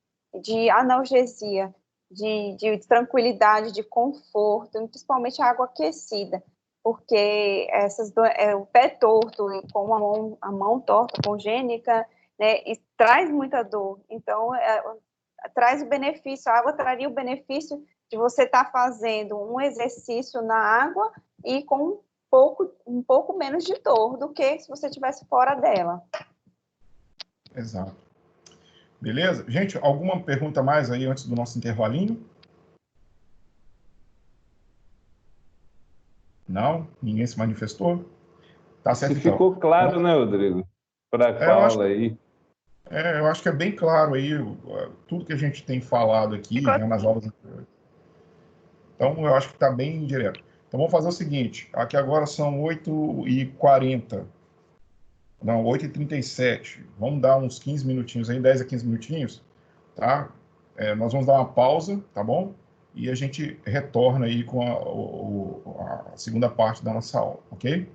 de analgesia, de tranquilidade, de conforto, principalmente a água aquecida, porque o pé torto, com a mão torta, congênica, né, e traz muita dor. Então, traz o benefício, a água traria o benefício de você estar fazendo um exercício na água e com um pouco menos de dor do que se você estivesse fora dela. Exato. Beleza? Gente, alguma pergunta mais aí antes do nosso intervalinho? Não? Ninguém se manifestou? Tá certo, então. Ficou claro, né, Rodrigo? Para a aula aí. Eu acho que é bem claro aí tudo que a gente tem falado aqui, né, nas aulas anteriores. Então, eu acho que está bem direto. Então, vamos fazer o seguinte, aqui agora são 8h40, não, 8h37, vamos dar uns 15 minutinhos aí, 10 a 15 minutinhos, tá? Nós vamos dar uma pausa, tá bom? E a gente retorna aí com a segunda parte da nossa aula, ok?